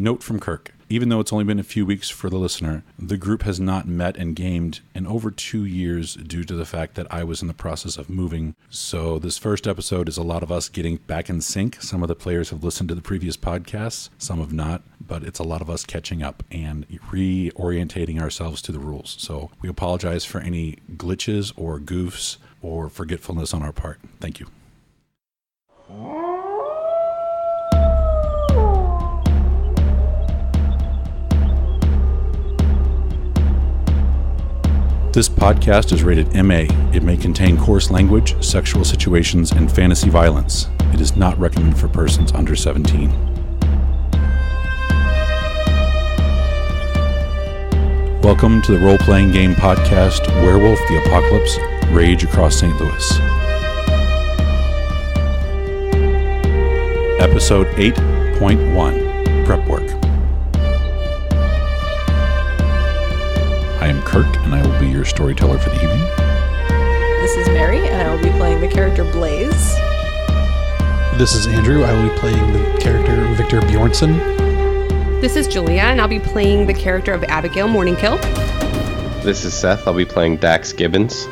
Note from Kirk. Even though it's only been a few weeks for the listener, the group has not met and gamed in over 2 years due to the fact that I was in the process of moving. So this first episode is a lot of us getting back in sync. Some of the players have listened to the previous podcasts, some have not, but it's a lot of us catching up and reorientating ourselves to the rules. So we apologize for any glitches or goofs or forgetfulness on our part. Thank you. This podcast is rated MA. It may contain coarse language, sexual situations, and fantasy violence. It is not recommended for persons under 17. Welcome to the role-playing game podcast, Werewolf the Apocalypse, Rage Across St. Louis. Episode 8.1, Prep Work. I am Kirk, and I will be your storyteller for the evening. This is Mary, and I will be playing the character Blaze. This is Andrew. I will be playing the character Victor Bjornsson. This is Julia, and I'll be playing the character of Abigail Morningkill. This is Seth. I'll be playing Dax Gibbons.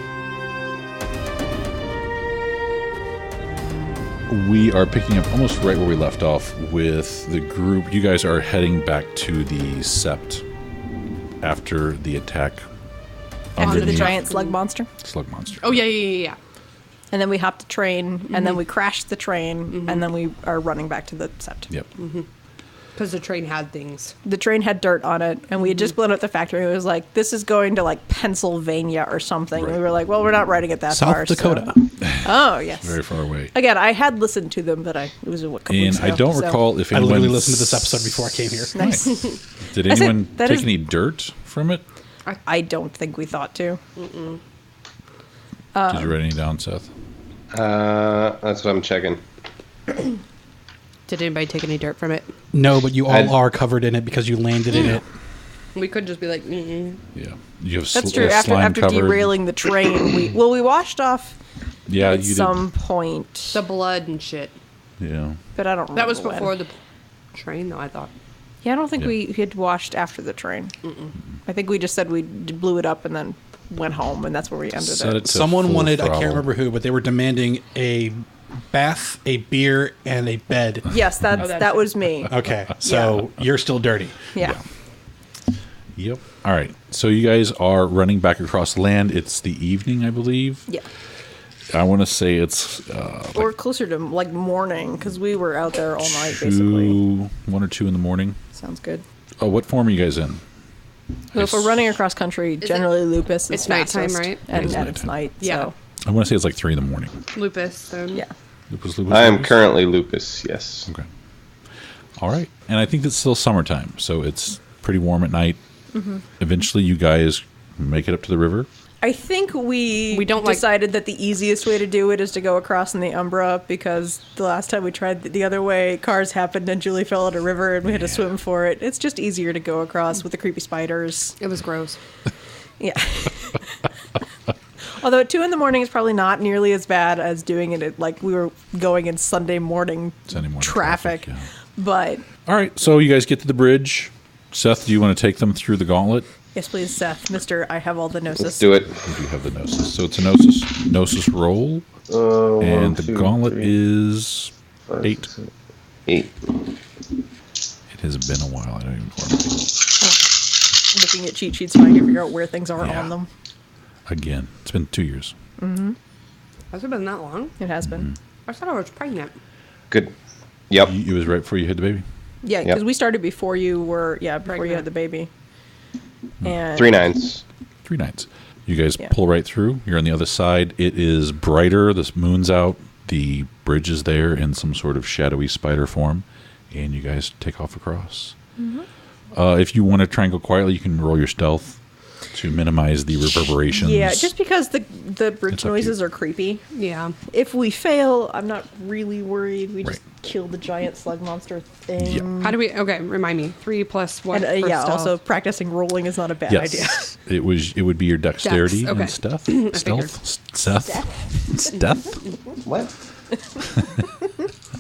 We are picking up almost right where we left off with the group. You guys are heading back to the Sept after the attack. After the giant slug monster. Oh, yeah. And then we hopped a train, and then we crashed the train, and then we are running back to the Sept. Yep. Because the train had things. The train had dirt on it, and we had just blown up the factory. It was like, this is going to like Pennsylvania or something. Right. We were like, well, we're not riding it that South far. Dakota. So. Oh, yes. Very far away. Again, I had listened to them, but it was a couple weeks And ago. I don't recall if I anyone... literally listened to this episode before I came here. Nice. Did I said, anyone that take is- any dirt from it? I don't think we thought to. Did you write any down, Seth? That's what I'm checking. Did anybody take any dirt from it? No, but you all are covered in it because you landed in it. We could just be like, Yeah. You have That's true. After covered. derailing the train, we washed off Yeah, at you some point. the blood and shit. did. Yeah. But I don't remember That was when. before the train, though, I thought. Yeah, I don't think Yeah. we had washed after the train. I think we just said we blew it up and then went home, and that's where we ended Set it. it to Someone full wanted, I throttle. can't remember who, but they were demanding a bath, a beer, and a bed. Yes, that was me. Okay, so you're still dirty. Yeah. Yep. All right. So you guys are running back across land. It's the evening, I believe. Yeah. I want to say it's Or closer to like morning, because we were out there all night, basically. 1 or 2 in the morning. Sounds good. Oh, what form are you guys in? So if we're running across country, generally Lupus is it's nighttime, fastest, right? And It is it's nighttime. night. Yeah. So, I want to say it's like 3 in the morning. Lupus. yeah. Lupus. I am Lupus? currently Lupus, yes. Okay. All right. And I think it's still summertime, so it's pretty warm at night. Eventually, you guys make it up to the river. I think we don't like- decided that the easiest way to do it is to go across in the Umbra, because the last time we tried the other way, cars happened and Julie fell in a river and we had to swim for it. It's just easier to go across with the creepy spiders. It was gross. Yeah. Although at 2 in the morning is probably not nearly as bad as doing it at, like, we were going in Sunday morning traffic. Yeah. But All right. So you guys get to the bridge. Seth, do you want to take them through the gauntlet? yes, please, Seth, Mr. I have all the gnosis. Let's do it. You do have the gnosis. So it's a gnosis roll. And the gauntlet is 8. 8. It has been a while. I don't even remember. Looking at cheat sheets trying to figure out where things are Yeah. on them. Again, it's been 2 years. Has it been that long? It has been. I thought I was pregnant. Good. Yep. It was right before you had the baby. Yeah, Yep. because we started before you were, before you Pregnant. had the baby. And 3 nines. 3 nights. You guys Yeah. pull right through. You're on the other side. It is brighter. The moon's out. The bridge is there in some sort of shadowy spider form. And you guys take off across. If you want to try and go quietly, you can roll your stealth to minimize the reverberations. Yeah, just because the bridge It's up to noises are creepy. Yeah. If we fail, I'm not really worried. We just Right. kill the giant slug monster thing. Yeah. How do we... Okay, remind me. 3 plus what? And for yeah, stealth? also practicing rolling is not a bad idea. Yes. It would be your dexterity okay. and stuff. figured. Stealth. Seth. Stealth. What?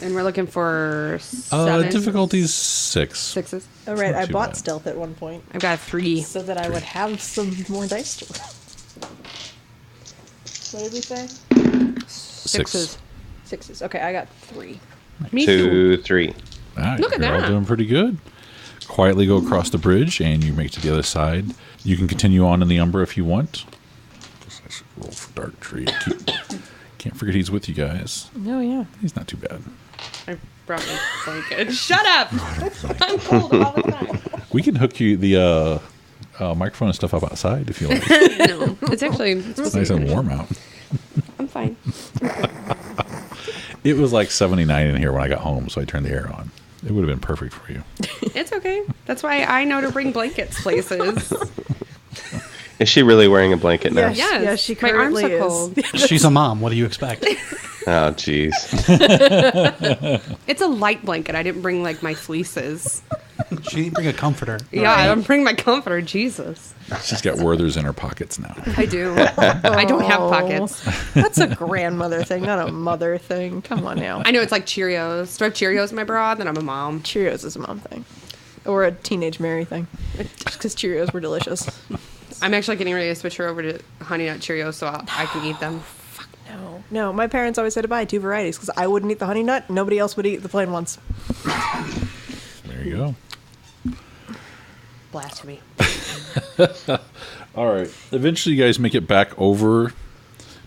And we're looking for 7. Difficulty's 6. 6s. All right, I too bought bad. stealth at one point I've got a 3. so that I would have some more dice to roll. What did we say? 6s. 6s. Okay, I got 3. Me too. 2, 3. All right, Look at you're all that. doing pretty good. Quietly go across the bridge, and you make it to the other side. You can continue on in the Umbra if you want. Guess I should roll for Dark Tree. Can't forget he's with you guys. Oh, yeah. He's not too bad. I brought my blanket. Shut up! I'm cold all the time. We can hook you the microphone and stuff up outside if you like. No, it's actually It's nice and warm out. I'm fine. It was like 79 in here when I got home, so I turned the air on. It would have been perfect for you. It's okay. That's why I know to bring blankets places. Is she really wearing a blanket now? Yes. Yeah, she My arms currently are is. cold. She's a mom. What do you expect? Oh, jeez. It's a light blanket. I didn't bring like my fleeces. She didn't bring a comforter. Yeah, I don't bring my comforter. Jesus. She's got Werthers in her pockets now. I do. I don't have pockets. That's a grandmother thing, not a mother thing. Come on now. I know it's like Cheerios. Do I have Cheerios in my bra? Then I'm a mom. Cheerios is a mom thing. Or a teenage Mary thing. Just because Cheerios were delicious. I'm actually getting ready to switch her over to Honey Nut Cheerios so I can eat them. No, my parents always said to buy 2 varieties because I wouldn't eat the honey nut. Nobody else would eat the plain ones. There you go. Blasphemy. All right. Eventually, you guys make it back over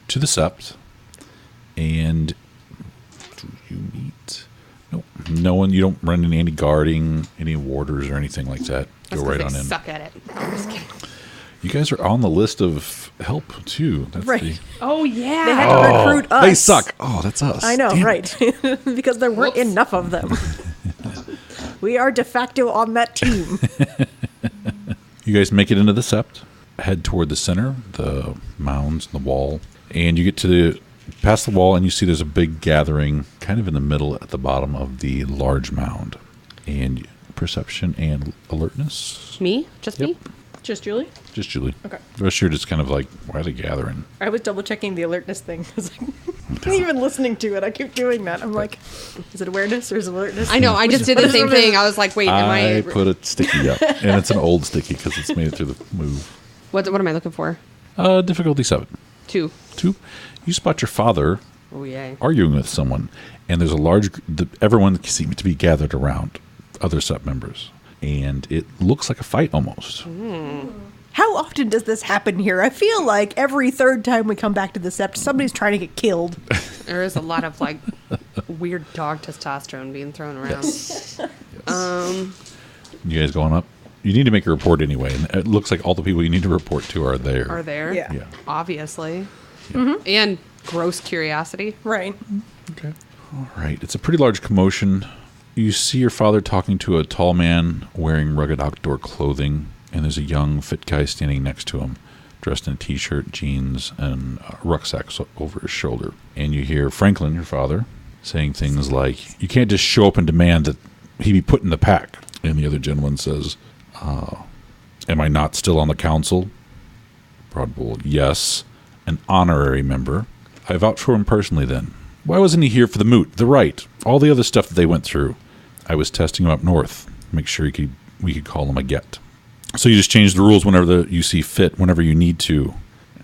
to the Sept. And do you meet? Nope. No one. You don't run into any guarding, any warders, or anything like that. That's Go 'cause right they on in. suck at it. I'm just kidding. You guys are on the list of help too. That's Right. the- Oh yeah. They had to recruit us. They suck. Oh, that's us. I know, Damn it. right? Because there weren't Whoops. enough of them. We are de facto on that team. You guys make it into the Sept, head toward the center, the mounds, the wall, and you get to past the wall, and you see there's a big gathering kind of in the middle at the bottom of the large mound. And perception and alertness. Me? Just Yep. me? Just Julie? Just Julie. Okay. The rest of you are just kind of like, why are they gathering? I was double checking the alertness thing. I was like, even listening to it, I keep doing that. I'm like, is it awareness or is it alertness? I know. I just did the same thing. I was like, wait, am I I? put a sticky up, and it's an old sticky because it's made it through the move. What am I looking for? Difficulty 7. 2. 2. You spot your father Oh yay. arguing with someone, and there's a large. Everyone seems to be gathered around other Sept members, and it looks like a fight almost. How often does this happen here? I feel like every third time we come back to the Sept, somebody's trying to get killed. There is a lot of like weird dog testosterone being thrown around. You guys going up? You need to make a report anyway, and it looks like all the people you need to report to are there. Are there? Yeah. Yeah. Obviously. And gross curiosity. Right. Okay. All right. It's a pretty large commotion. You see your father talking to a tall man wearing rugged outdoor clothing, and there's a young, fit guy standing next to him, dressed in a t-shirt, jeans, and a rucksack over his shoulder. And you hear Franklin, your father, saying things like, "You can't just show up and demand that he be put in the pack." And the other gentleman says, "Am I not still on the council?" Broadbull, "Yes, an honorary member. I vouch for him personally then. Why wasn't he here for the moot, the rite, all the other stuff that they went through? I was testing him up north, make sure we could call him a get. So you just change the rules whenever you see fit, whenever you need to."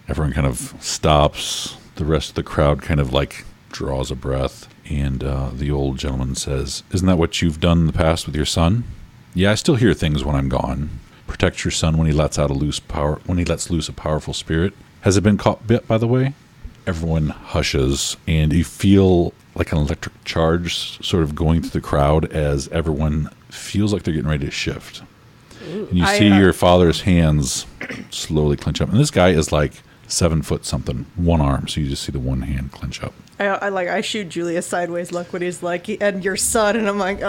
Everyone kind of stops. The rest of the crowd kind of like draws a breath. And the old gentleman says, "Isn't that what you've done in the past with your son?" "Yeah, I still hear things when I'm gone. Protect your son when he lets loose a powerful spirit. Has it been caught bit, by the way?" Everyone hushes, and you feel like an electric charge sort of going through the crowd as everyone feels like they're getting ready to shift. And you see your father's hands slowly clench up. And this guy is like 7 foot something, one arm, so you just see the one hand clench up. I shoot Julia sideways look when he's like, "And your son," and I'm like,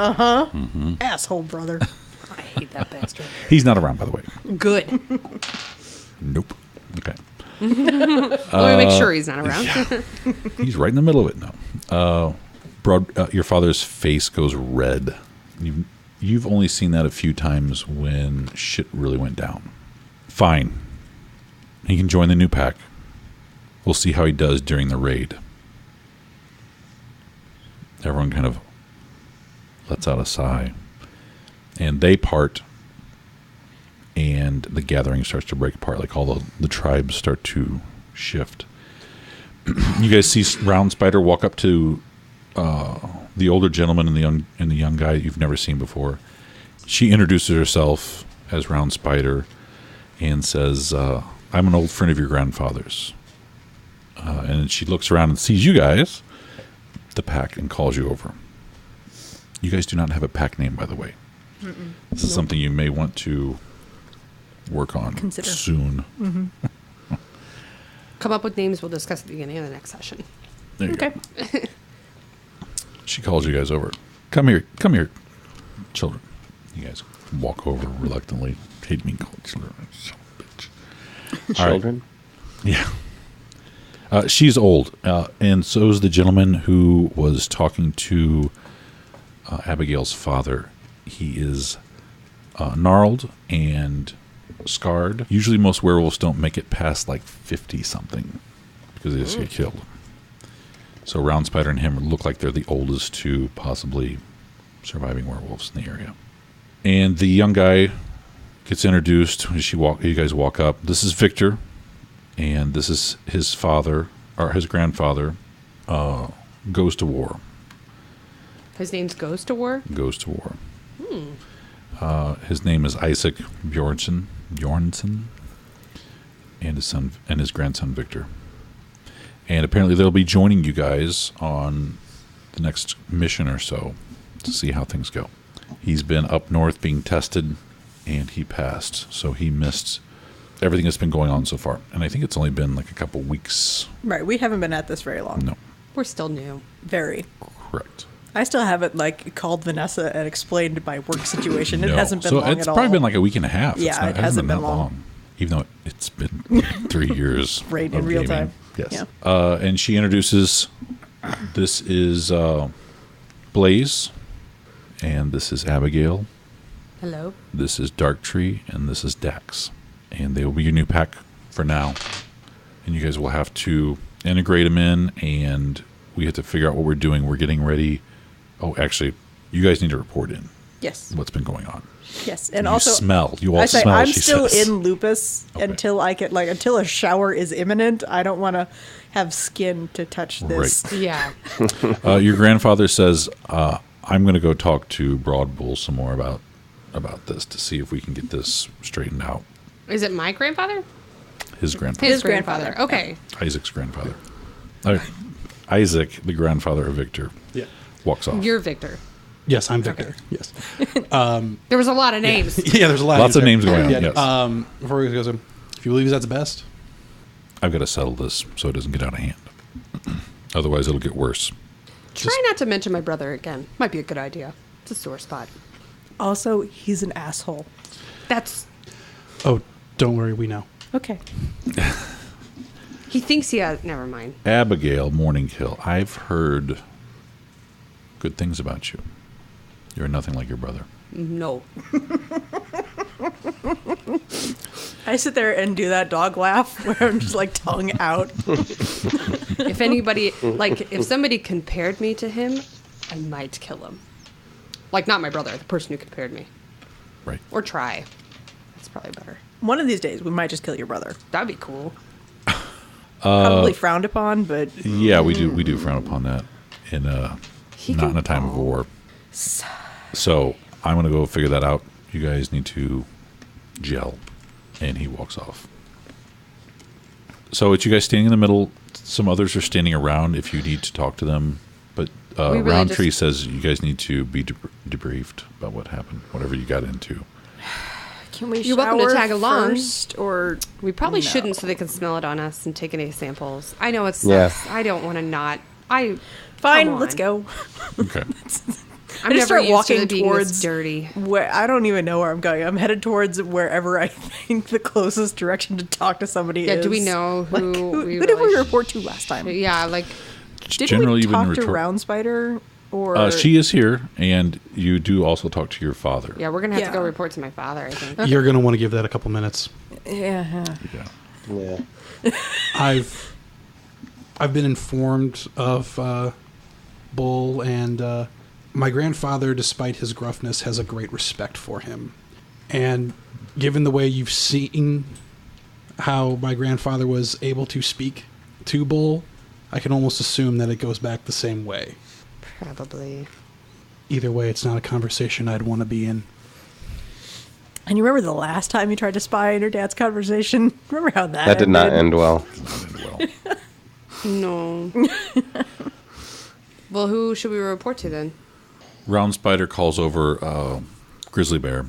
asshole brother. I hate that bastard. He's not around, by the way. Good. Nope. Okay. Let me make sure he's not around. He's right in the middle of it now. Your father's face goes red. You've only seen that a few times when shit really went down. Fine. He can join the new pack. We'll see how he does during the raid. Everyone kind of lets out a sigh. And they part, and the gathering starts to break apart. Like all the tribes start to shift. You guys see Round Spider walk up to the older gentleman and the young guy you've never seen before. She introduces herself as Round Spider and says, I'm an old friend of your grandfather's. And she looks around and sees you guys, the pack, and calls you over. You guys do not have a pack name, by the way. Mm-mm. This is something you may want to work on soon. Mm-hmm. Come up with names we'll discuss at the beginning of the next session. There you Okay. go. She calls you guys over. Come here, children. You guys walk over reluctantly. Hate being called children. Son of a bitch. Children? Yeah. She's old, and so is the gentleman who was talking to Abigail's father. He is gnarled and scarred. Usually most werewolves don't make it past like 50-something because they just get killed. So Round Spider and him look like they're the oldest two possibly surviving werewolves in the area. And the young guy gets introduced. You guys walk up. This is Victor, and this is his father, or his grandfather, goes to war. His name's Goes to War? Goes to war. His name is Isaac Bjornsson, and his grandson Victor. And apparently they'll be joining you guys on the next mission or so to see how things go. He's been up north being tested, and he passed. So he missed everything that's been going on so far. And I think it's only been like a couple weeks. Right. We haven't been at this very long. No. We're still new. Very. Correct. I still haven't called Vanessa and explained my work situation. It No. hasn't been so long it's at all. probably been like a week and a half. Yeah, it it hasn't been that long. Even though it's been 3 years. Right, of in real gaming. time. Yes. Yeah. And she introduces, this is Blaze, and this is Abigail. Hello. This is Darktree, and this is Dax. And they will be your new pack for now. And you guys will have to integrate them in, and we have to figure out what we're doing. We're getting ready. Oh, actually, you guys need to report in Yes. what's been going on. Yes. And You also, smell. You all I say smell, I'm she still says. in lupus Okay. until I get until a shower is imminent. I don't want to have skin to touch this. Right. Yeah. Your grandfather says, I'm going to go talk to Broad Bull some more about this to see if we can get this straightened out. Is it my grandfather? His grandfather. His grandfather. Okay. Isaac's grandfather. Isaac, the grandfather of Victor, Yeah. walks off. You're Victor. Yes, I'm Victor. Yes. There was a lot of names. Yeah, there's a lot. Lots of names going on, Yeah. yes. Before we go, if you believe that's the best, I've got to settle this so it doesn't get out of hand. Otherwise, it'll get worse. Try not to mention my brother again. Might be a good idea. It's a sore spot. Also, he's an asshole. That's... oh, don't worry, we know. Okay. He thinks he has... Never mind. Abigail Morningkill, I've heard good things about you. You're nothing like your brother. No. I sit there and do that dog laugh where I'm just like tongue out. If anybody... if somebody compared me to him, I might kill him. Not my brother, the person who compared me. Right. Or try. That's probably better. One of these days, we might just kill your brother. That'd be cool. Probably frowned upon, but Yeah, we do frown upon that in not in a time of war. So I'm gonna go figure that out. You guys need to gel, and he walks off. So it's you guys standing in the middle. Some others are standing around if you need to talk to them. But really Roundtree just- says you guys need to be debriefed about what happened, whatever you got into. can we You're welcome to shower tag along. first, or We probably No. shouldn't so they can smell it on us and take any samples. I know it's Yeah. I don't want to not. fine, Come let's on. go. Okay. I'm I never just start used walking to it being towards this dirty. Where I don't even know where I'm going. I'm headed towards wherever I think the closest direction to talk to somebody Yeah, is. do we know who we who did we really report to last time? Yeah, Didn't Generally, we you've been talk to retort- Round Spider? Or She is here, and you do also talk to your father. yeah, we're gonna have to go Yeah. report to my father. I think. You're going to want to give that a couple minutes. yeah. Yeah. Yeah. I've been informed of Bull and My grandfather, despite his gruffness, has a great respect for him. And given the way you've seen how my grandfather was able to speak to Bull, I can almost assume that it goes back the same way. Probably. Either way, it's not a conversation I'd want to be in. And you remember the last time you tried to spy on your dad's conversation? Remember how that That did not ended? end well. No. Well, who should we report to then? Round Spider calls over Grizzly Bear,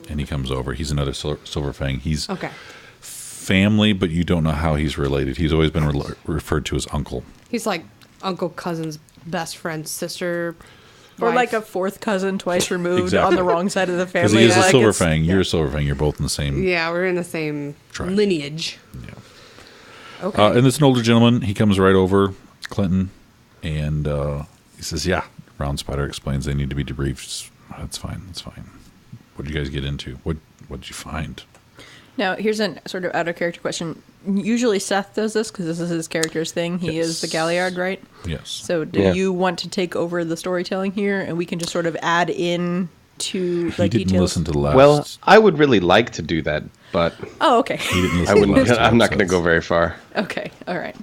and he comes over. He's another Silver Fang. He's Okay. family, but you don't know how he's related. He's always been referred to as uncle. He's like uncle, cousin's best friend, sister, Or wife. like a fourth cousin twice removed Exactly. on the wrong side of the family. Because he is a Like, Silver it's- Fang. You're a Silver Fang. You're both in the same. Yeah, we're in the same Tribe. lineage. Yeah. Okay. And it's an older gentleman. He comes right over, Clinton, and he says, yeah. Round Spider explains they need to be debriefed. That's fine. That's fine. What did you guys get into? What did you find? Now, here's a sort of out of character question. Usually Seth does this because this is his character's thing. He is the Galliard, right? Yes. So do Yeah. you want to take over the storytelling here and we can just sort of add in to He like didn't details? listen to the last. Well, I would really like to do that, but Oh, okay. he didn't listen I to the wouldn't. last two I'm not going to episodes. go very far. Okay. All right.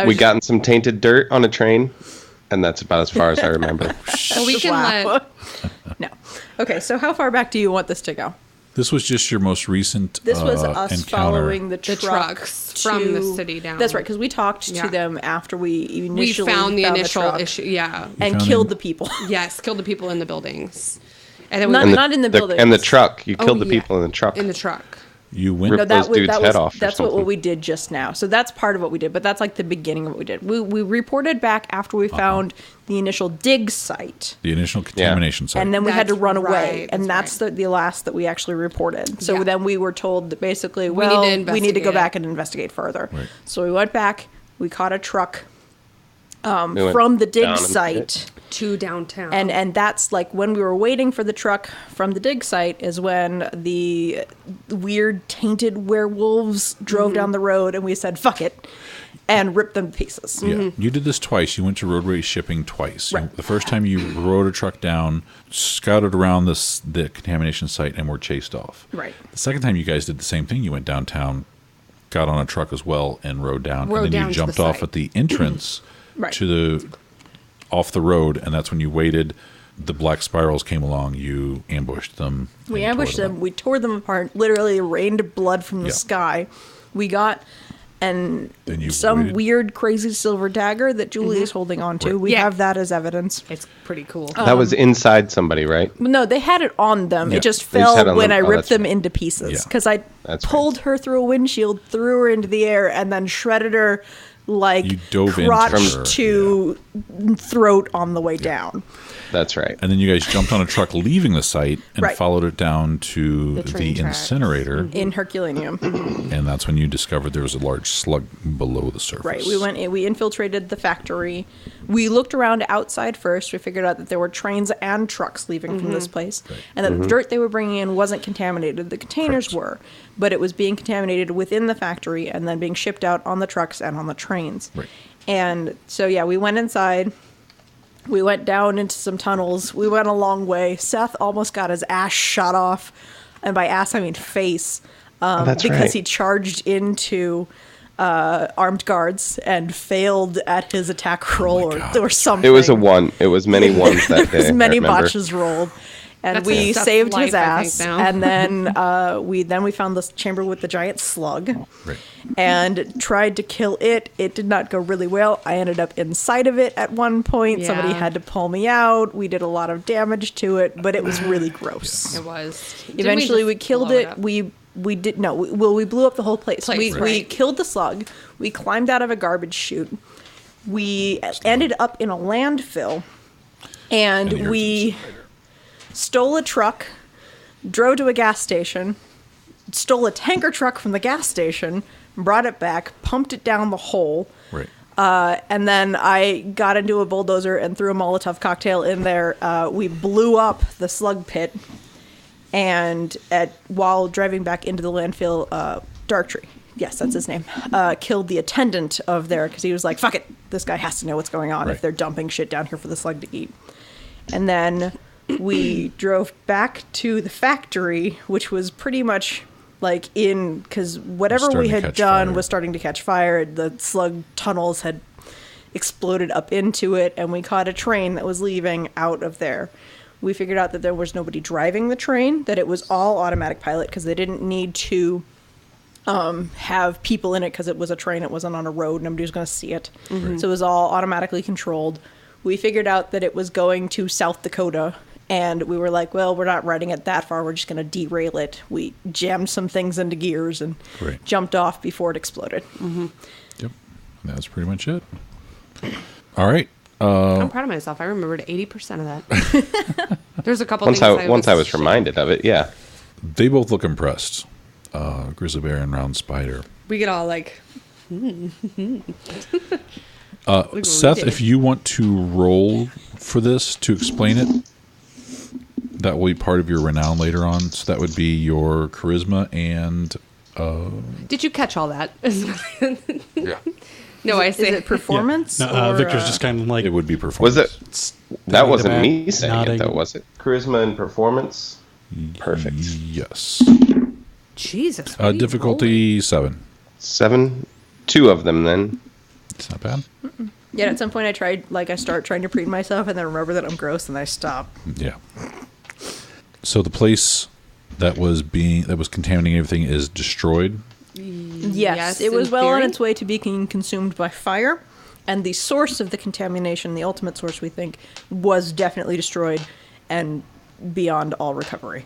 We got in some tainted dirt on a train, and that's about as far as I remember. Well, we can let. No. Okay, so how far back do you want this to go? This was just your most recent This was us encounter. following the The truck trucks from the city down. That's right, because we talked Yeah. to them after we We initially found the initial truck issue. Yeah. and found killed him. the people. Yes, killed the people in the buildings. And then we Not- went not in the buildings. And the truck. You killed the yeah. people in the truck. in the truck. You went. Rip No, those dudes' head off or that's what something. we did just now. So that's part of what we did, but that's like the beginning of what we did. We reported back after we found the initial dig site, the initial contamination site. and then we had to That's run away, right, and that's that's the last that we actually reported. So Yeah. then we were told that basically, We need to well, we need to go investigate back it. and investigate further. Right. So we went back. We caught a truck We went from the dig down and hit site. it. To downtown. And that's like when we were waiting for the truck from the dig site is when the weird tainted werewolves drove down the road and we said fuck it and ripped them to pieces. Yeah, you did this twice. You went to roadway shipping twice. Right. The first time you rode a truck down, scouted around the contamination site, and were chased off. Right. The second time you guys did the same thing. You went downtown, got on a truck as well, and rode down. Rode and then down you to the jumped off site. at the entrance Right. to the off the road, and that's when you waited. The black spirals came along. You ambushed them. We and ambushed tore them. We tore them apart. Literally rained blood from the Yeah. sky. We got Then you some waited. weird crazy silver dagger that Julie is holding on to. Right. We Yeah. have that as evidence. it's pretty cool. That was inside somebody, right? No, they had it on them. Yeah. It just They just had it fell on when them. I Oh, ripped that's them right. into pieces. Yeah. Because I That's pulled her through a windshield, threw her into the air, and then shredded her like You dove into crotch her, to throat on the way down. That's right. And then you guys jumped on a truck leaving the site and Right. followed it down to The the, train tracks. incinerator. In Herculaneum. And that's when you discovered there was a large slug below the surface. Right. We went in, we infiltrated the factory. We looked around outside first. We figured out that there were trains and trucks leaving from this place. And that the dirt they were bringing in wasn't contaminated. The containers were, but it was being contaminated within the factory and then being shipped out on the trucks and on the trains. Right. And so, yeah, we went inside. We went down into some tunnels. We went a long way. Seth almost got his ass shot off. And by ass, I mean face. That's Because right. he charged into armed guards and failed at his attack roll God. or something. It was a one. It was many ones that day. As many I remember. botches rolled. And That's we his saved life, his I think, ass. now. And then we found this chamber with the giant slug Right. and tried to kill it. It did not go really well. I ended up inside of it at one point. Somebody Yeah. had to pull me out. We did a lot of damage to it, but it was really gross. It was. Eventually, we just killed blow it. up? We did no. We blew up the whole place. We right. killed the slug. We climbed out of a garbage chute. We ended up in a landfill, And the and Earth we incinerator. stole a truck, drove to a gas station, stole a tanker truck from the gas station, brought it back, pumped it down the hole. Right. And then I got into a bulldozer and threw a Molotov cocktail in there. We blew up the slug pit, and while driving back into the landfill, Darktree, yes, that's his name, killed the attendant of there because he was like, "Fuck it, this guy has to know what's going on Right. if they're dumping shit down here for the slug to eat." And then we drove back to the factory, which was pretty much like because whatever we had done was starting to catch fire. The slug tunnels had exploded up into it, and we caught a train that was leaving out of there. We figured out that there was nobody driving the train, that it was all automatic pilot because they didn't need to have people in it because it was a train. It wasn't on a road. Nobody was going to see it. Mm-hmm. So it was all automatically controlled. We figured out that it was going to South Dakota, and we were like, well, we're not riding it that far. We're just going to derail it. We jammed some things into gears and jumped off before it exploded. Mm-hmm. Yep. And that's pretty much it. All right. I'm proud of myself. I remembered 80% of that. There's a couple once things once I was reminded of it, yeah. They both look impressed. Grizzly bear and round spider. We get all like... Seth, if you want to roll for this to explain it, that will be part of your renown later on. So that would be your charisma and... Did you catch all that? Yeah. No, I say... Is it performance? Yeah. No, Victor's just kind of like... It would be performance. Was it? That wasn't me saying it, though, was it? Charisma and performance? Perfect. Yes. Jesus. Difficulty 7. 7? 2 of them, then. It's not bad. Mm-mm. Yeah, at some point I start trying to preen myself and then remember that I'm gross and I stop. Yeah. So the place that was contaminating everything is destroyed. Yes, it was well on its way to being consumed by fire, and the source of the contamination, the ultimate source, we think, was definitely destroyed and beyond all recovery.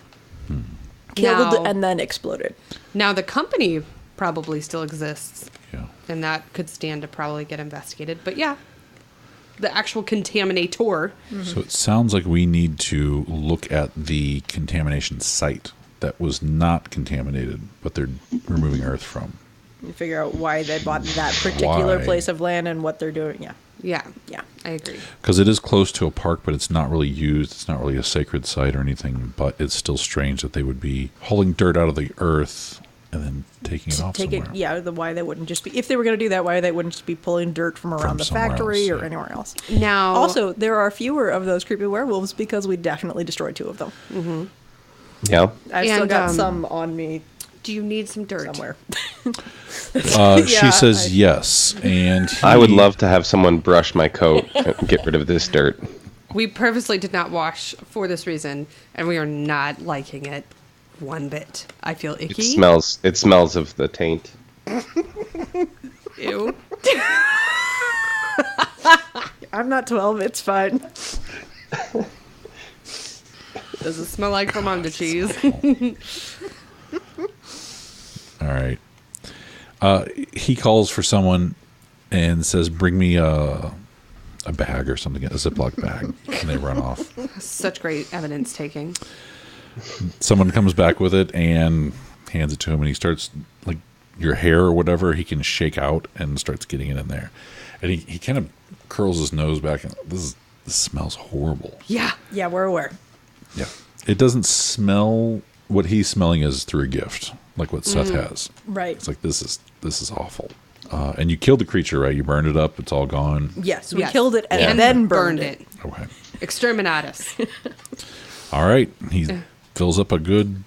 Killed and then exploded. Now the company probably still exists. Yeah. And that could stand to probably get investigated. But yeah, the actual contaminator. Mm-hmm. So it sounds like we need to look at the contamination site that was not contaminated, but they're removing earth from. You figure out why they bought that particular place of land and what they're doing. Yeah, I agree. Because it is close to a park, but it's not really used. It's not really a sacred site or anything, but it's still strange that they would be hauling dirt out of the earth and then taking it off somewhere. Why they wouldn't just be, if they were going to do that, why they wouldn't just be pulling dirt from around the factory or anywhere else. Now, also, there are fewer of those creepy werewolves because we definitely destroyed 2 of them. Mm-hmm. Yeah. I've still got some on me. Do you need some dirt? Somewhere. She says yes, and I would love to have someone brush my coat and get rid of this dirt. We purposely did not wash for this reason, and we are not liking it one bit. I feel icky. It smells of the taint. Ew. I'm not 12. It's fine. Does it smell like Flamingo cheese? All right. He calls for someone and says, bring me a bag or something, a Ziploc bag. And they run off. Such great evidence taking. Someone comes back with it and hands it to him, and he starts, like, your hair or whatever, he can shake out and starts getting it in there. And he kind of curls his nose back, and this smells horrible. Yeah, we're aware. Yeah. It doesn't smell... What he's smelling is through a gift, like what Seth has. Right. It's like, this is awful. And you killed the creature, right? You burned it up. It's all gone. Yes, we killed it and then burned it. Okay. Exterminatus. All right. He fills up a good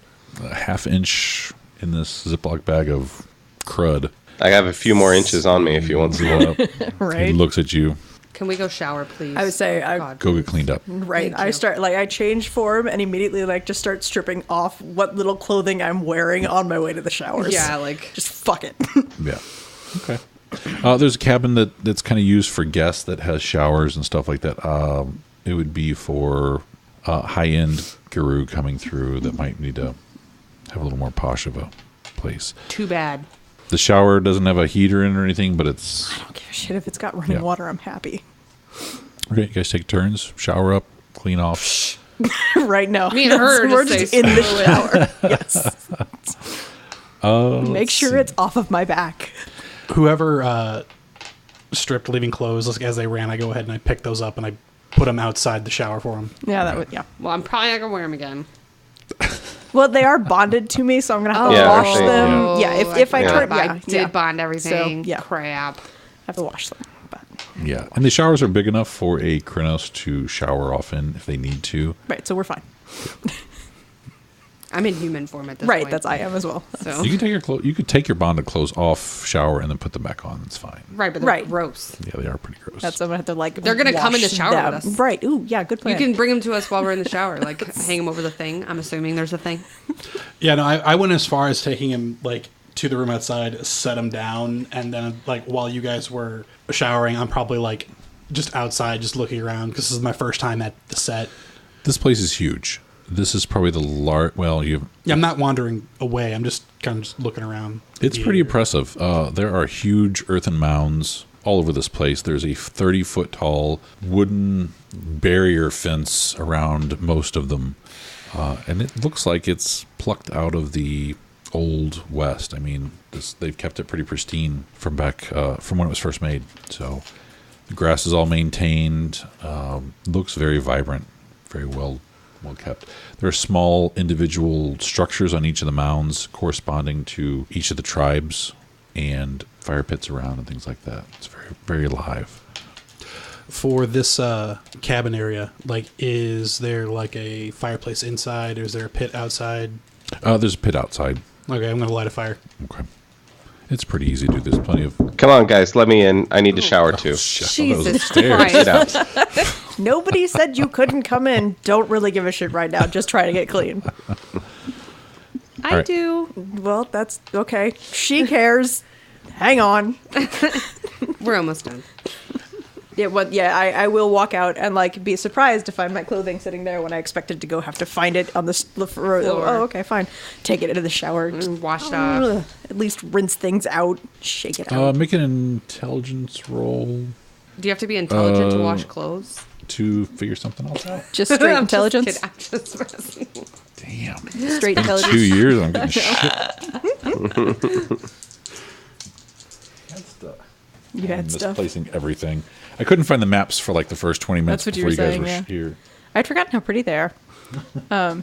half-inch in this Ziploc bag of crud. I have a few more inches on me if you want some. Right. He looks at you. Can we go shower, please? I would say go get cleaned up. Right. I change form and immediately just start stripping off what little clothing I'm wearing on my way to the showers. Yeah, just fuck it. Yeah. Okay. There's a cabin that's kind of used for guests that has showers and stuff like that. It would be for high-end guru coming through that might need to have a little more posh of a place. Too bad. The shower doesn't have a heater in it or anything, but it's... I don't give a shit if it's got running water. I'm happy. Okay, you guys take turns, shower up, clean off. Right now. Me and her we're just in the shower. Yes. Make sure see. it's off of my back. Whoever stripped leaving clothes as they ran, I go ahead and I pick those up and I put them outside the shower for them. Yeah, that would, yeah. Well, I'm probably not going to wear them again. Well, they are bonded to me, so I'm going to have to wash them. Yeah, if I turn... I did bond everything. So, yeah. Crap. I have to wash them. But Yeah, and the showers are big enough for a Krynos to shower off in if they need to. Right, so we're fine. I'm in human form at this Right, point. that's I am as well. So. You can take your you could take your bonded clothes off, shower, and then put them back on. It's fine. Right, but they're gross. Yeah, they are pretty gross. That's I'm gonna have to like. They're gonna come in the wash shower them. with us. Right. Ooh, yeah, good plan. You can bring them to us while we're in the shower, like hang them over the thing. I'm assuming there's a thing. Yeah, no, I went as far as taking him like to the room outside, set him down, and then like while you guys were showering, I'm probably like just outside, just looking around because this is my first time at the set. This place is huge. This is probably the large. Well, you. Yeah, I'm not wandering away. I'm just kind of just looking around. It's pretty impressive. There are huge earthen mounds all over this place. There's a 30-foot tall wooden barrier fence around most of them, and it looks like it's plucked out of the Old West. I mean, they've kept it pretty pristine from back from when it was first made. So the grass is all maintained. Looks very vibrant, very well kept. There are small individual structures on each of the mounds corresponding to each of the tribes and fire pits around and things like that. It's very, very alive. For this cabin area, like, is there like a fireplace inside, or is there a pit outside? There's a pit outside. Okay, I'm going to light a fire. Okay. It's pretty easy to do. There's plenty of... Come on, guys, let me in. I need to shower too. Jesus Get out. Nobody said you couldn't come in. Don't really give a shit right now. Just try to get clean. I do. Well, that's okay. She cares. Hang on. We're almost done. Yeah, I will walk out and like be surprised to find my clothing sitting there when I expected to go have to find it on the floor. Oh, okay, fine. Take it into the shower. Just Wash it off. At least rinse things out. Shake it out. Make an intelligence roll Do you have to be intelligent to wash clothes? to figure something else out. Just straight intelligence. I'm just messing. Damn. Straight intelligence. 2 years, I'm getting shit. You had stuff. Misplacing everything. I couldn't find the maps for like the first 20 minutes That's what you before were you guys saying, were here. I'd forgotten how pretty they are.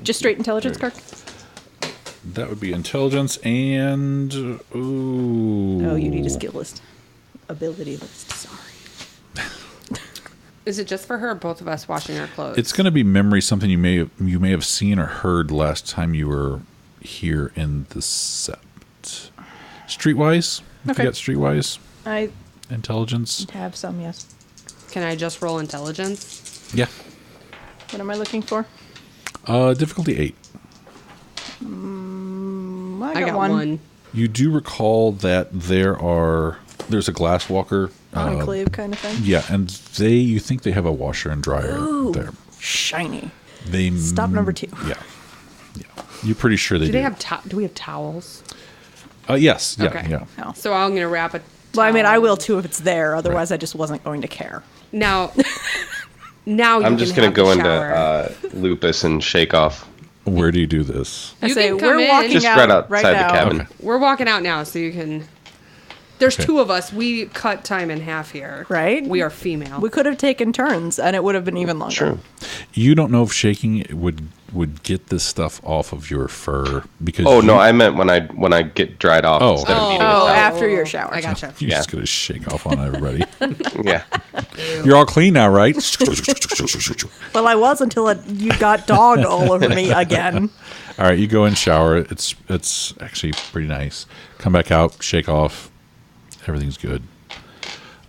Just straight intelligence, Kirk? That would be intelligence and... Ooh. Oh, you need a skill list. Ability list. Sorry. Is it just for her or both of us washing our clothes? It's going to be memory, something you may have seen or heard last time you were here in the Sept. Streetwise? If Okay. you got Streetwise? I Intelligence? have some, yes. Can I just roll intelligence? Yeah. What am I looking for? Difficulty 8. I got one. You do recall that there's a glasswalker. Enclave kind of thing. Yeah, and you think they have a washer and dryer there. Shiny. They Stop number 2. Yeah. You're pretty sure they do. Do they have do we have towels? Yes. Yeah. Okay. Yeah. Oh. So I'm going to wrap it. Well, I mean, I will too if it's there. Otherwise, I just wasn't going to care. Now I'm just going to go into Lupus and shake off. Where do you do this? I You say can come we're in. walking Just out right outside the now. cabin. Okay. We're walking out now, so you can. There's Okay. 2 of us. We cut time in half here. Right? We are female. We could have taken turns, and it would have been even longer. True. You don't know if shaking would get this stuff off of your fur because. Oh no, I meant when I get dried off Oh. instead of needing a Oh, towel. after your shower. I gotcha. You're Yeah. just gonna shake off on everybody. Yeah. You're all clean now, right? Well, I was until you got dog all over me again. All right, you go in, shower. It's actually pretty nice. Come back out, shake off. Everything's good.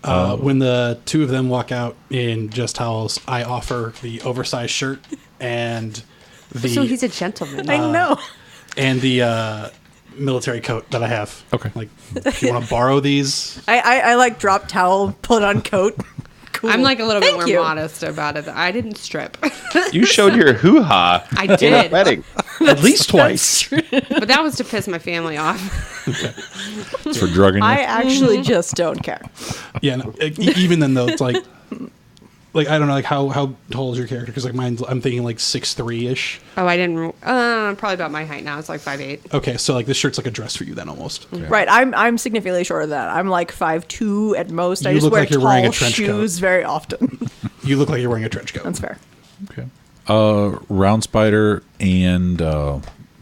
When the 2 of them walk out in just towels, I offer the oversized shirt and So he's a gentleman. I know. and the military coat that I have. Okay. Like, if you want to borrow these, I like drop towel, put on coat. Cool. I'm like a little bit Thank more you. modest about it. I didn't strip. You showed your hoo-ha I in a did. wedding. at least twice. But that was to piss my family off. It's for drugging you. I actually just don't care. Yeah, no, even then though, it's like I don't know, like how tall is your character? Because like I'm thinking like 6'3" ish. Oh, I didn't. Probably about my height now. It's like 5'8". Okay, so like this shirt's like a dress for you then almost. Okay. Right, I'm significantly shorter than that. I'm like 5'2" at most. I You just look wear like you're tall wearing a trench shoes coat. very often. You look like you're wearing a trench coat. That's fair. Okay. Round Spider and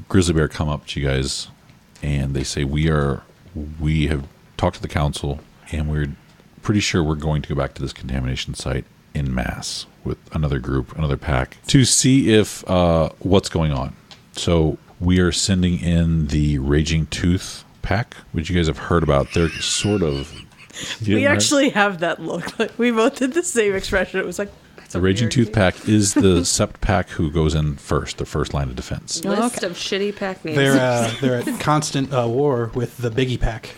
Grizzly Bear come up to you guys, and they say, "We have talked to the council, and we're pretty sure we're going to go back to this contamination site en masse with another group, another pack, to see if what's going on. So we are sending in the Raging Tooth pack, which you guys have heard about. They're sort of... We actually have that look. Like, we both did the same expression. It was like... The Raging Tooth pack is the sept pack who goes in first, the first line of defense. List of shitty pack names. They're at constant war with the Biggie pack.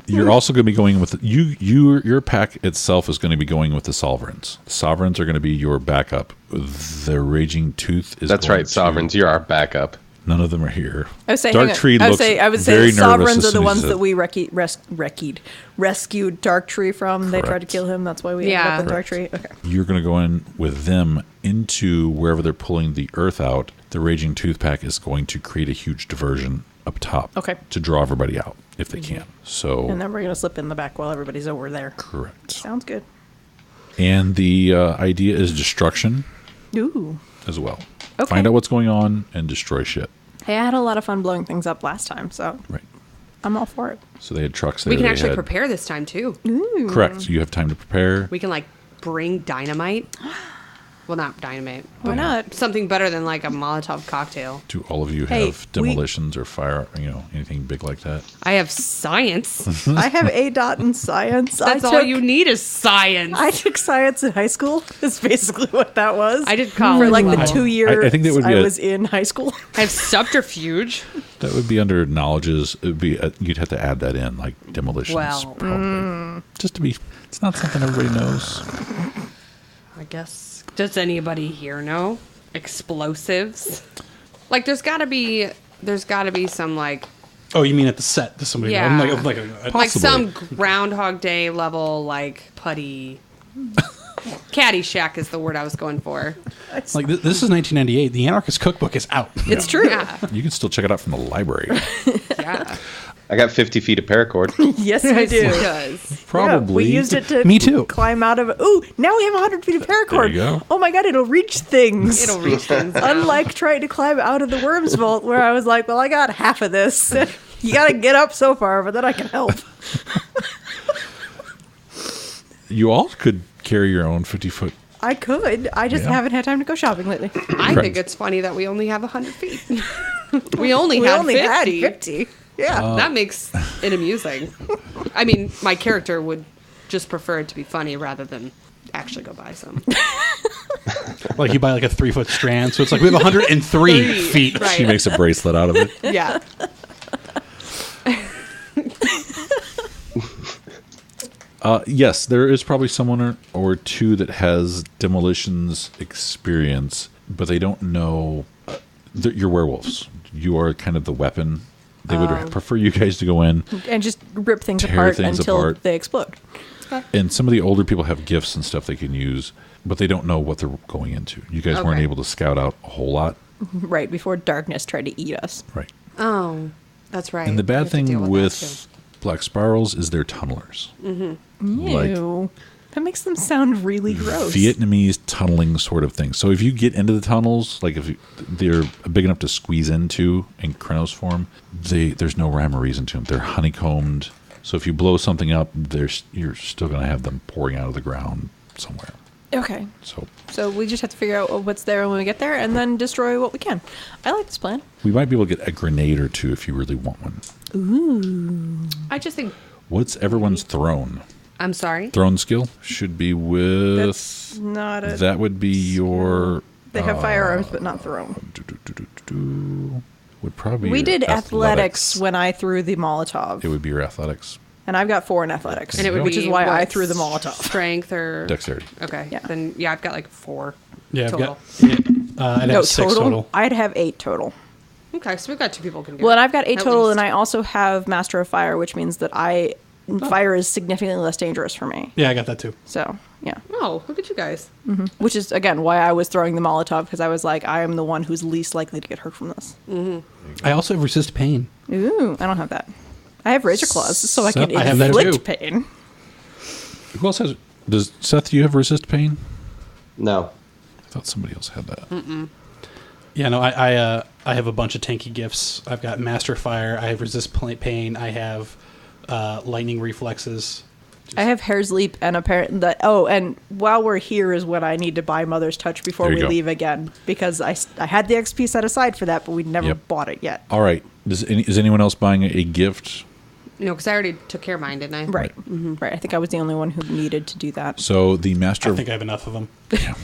You're also going to be going with your pack itself is going to be going with the Sovereigns. The Sovereigns are going to be your backup. The Raging Tooth is. That's right, Sovereigns. You're our backup. None of them are here. I would say, Darktree looks I would say very the Sovereigns nervous are the ones as that we rescued Darktree from. They tried to Correct. kill him. That's why we ended up in Darktree. Okay. You're going to go in with them into wherever they're pulling the earth out. The Raging Tooth pack is going to create a huge diversion up top. Okay. To draw everybody out if they can. So. And then we're going to slip in the back while everybody's over there. Correct. Sounds good. And the idea is destruction. Ooh. As well. Okay. Find out what's going on and destroy shit. Hey, I had a lot of fun blowing things up last time, so Right. I'm all for it. So they had trucks there. We can They actually had- prepare this time too. Correct. So you have time to prepare. We can like bring dynamite. Well, not dynamite. Why not? Something better than like a Molotov cocktail. Do all of you Hey, have demolitions or fire, anything big like that? I have science. I have A dot in science. That's all you need is science. I took science in high school. That's basically what that was. I did college for like the level. 2 years I think that would be I a- was in high school. I have subterfuge. That would be under knowledges. It would be you'd have to add that in, like demolitions. Well, probably. Just to be, it's not something everybody knows. I guess. Does anybody here know explosives? Like, there's got to be some like Oh, you mean at the set? Does somebody know? Yeah. Like some Groundhog Day level like putty. Caddyshack is the word I was going for. like this is 1998. The Anarchist Cookbook is out. It's true. Yeah, You can still check it out from the library. yeah. I got 50 feet of paracord. Yes, we It do. does. Probably. Yeah, we used it to Me too. climb out of. Ooh, now we have 100 feet of paracord. There you go. Oh my god, it'll reach things. It'll reach things. Down. Unlike trying to climb out of the worm's vault, where I was like, well, I got half of this. You got to get up so far, but then I can help. You all could carry your own 50-foot. I could. I just Yeah. haven't had time to go shopping lately. I Correct. think it's funny that we only have 100 feet. we only had 50. Yeah. That makes it amusing. I mean, my character would just prefer it to be funny rather than actually go buy some. Like you buy like a 3-foot strand, so it's like we have 103 feet. Right. She makes a bracelet out of it. Yeah. Yes, there is probably someone or two that has demolitions experience, but they don't know. You're werewolves. You are kind of the weapon. They would prefer you guys to go in. And just rip things Tear apart things until apart. they explode. And some of the older people have gifts and stuff they can use, but they don't know what they're going into. You guys weren't Okay. able to scout out a whole lot. Right before darkness tried to eat us. Right. Oh, that's right. And the We bad have to deal thing that with Black Spirals is they're tunnelers. Like Ew. That makes them sound really gross. Vietnamese tunneling sort of thing. So if you get into the tunnels, like if they're big enough to squeeze into in Kronos form, there's no rhyme or reason to them. They're honeycombed. So if you blow something up, you're still going to have them pouring out of the ground somewhere. Okay. So We just have to figure out what's there when we get there and then destroy what we can. I like this plan. we might be able to get a grenade or two if you really want one. I just think. What's everyone's throne? I'm sorry. Throne skill should be with. That's not a. That would be your. They have firearms, but not thrown. Would probably. We your did athletics when I threw the Molotov. It would be your athletics. And I've got 4 in athletics. And it would which be is why I what, threw the Molotov. Strength or Dexterity. Okay. Yeah. Then yeah, I've got like 4. Yeah, I've total. got. I'd No, have 6 total. I'd have 8 total. Okay, so we've got 2 people can do. Well, it. and I've got 8 At total, least. and I also have Master of Fire, which means that fire is significantly less dangerous for me. Yeah, I got that too. So, yeah. Oh, look at you guys. Which is, again, why I was throwing the Molotov, because I was like, I am the one who's least likely to get hurt from this. I also have resist pain. Ooh, I don't have that. I have Razor Claws, so I can I have that inflict too. pain. Who else has? Does Seth? Do you have resist pain? No. I thought somebody else had that. Yeah, no, I have a bunch of tanky gifts. I've got Master Fire. I have resist pain. I have lightning reflexes. I have Hair's Leap and apparently and while we're here is when I need to buy Mother's Touch before we leave again, because I had the XP set aside for that, but we'd never bought it yet. All right. Is anyone else buying a gift? No, because I already took care of mine, didn't I? Right. Mm-hmm. Right. I think I was the only one who needed to do that. So the master. I think I have enough of them. Yeah.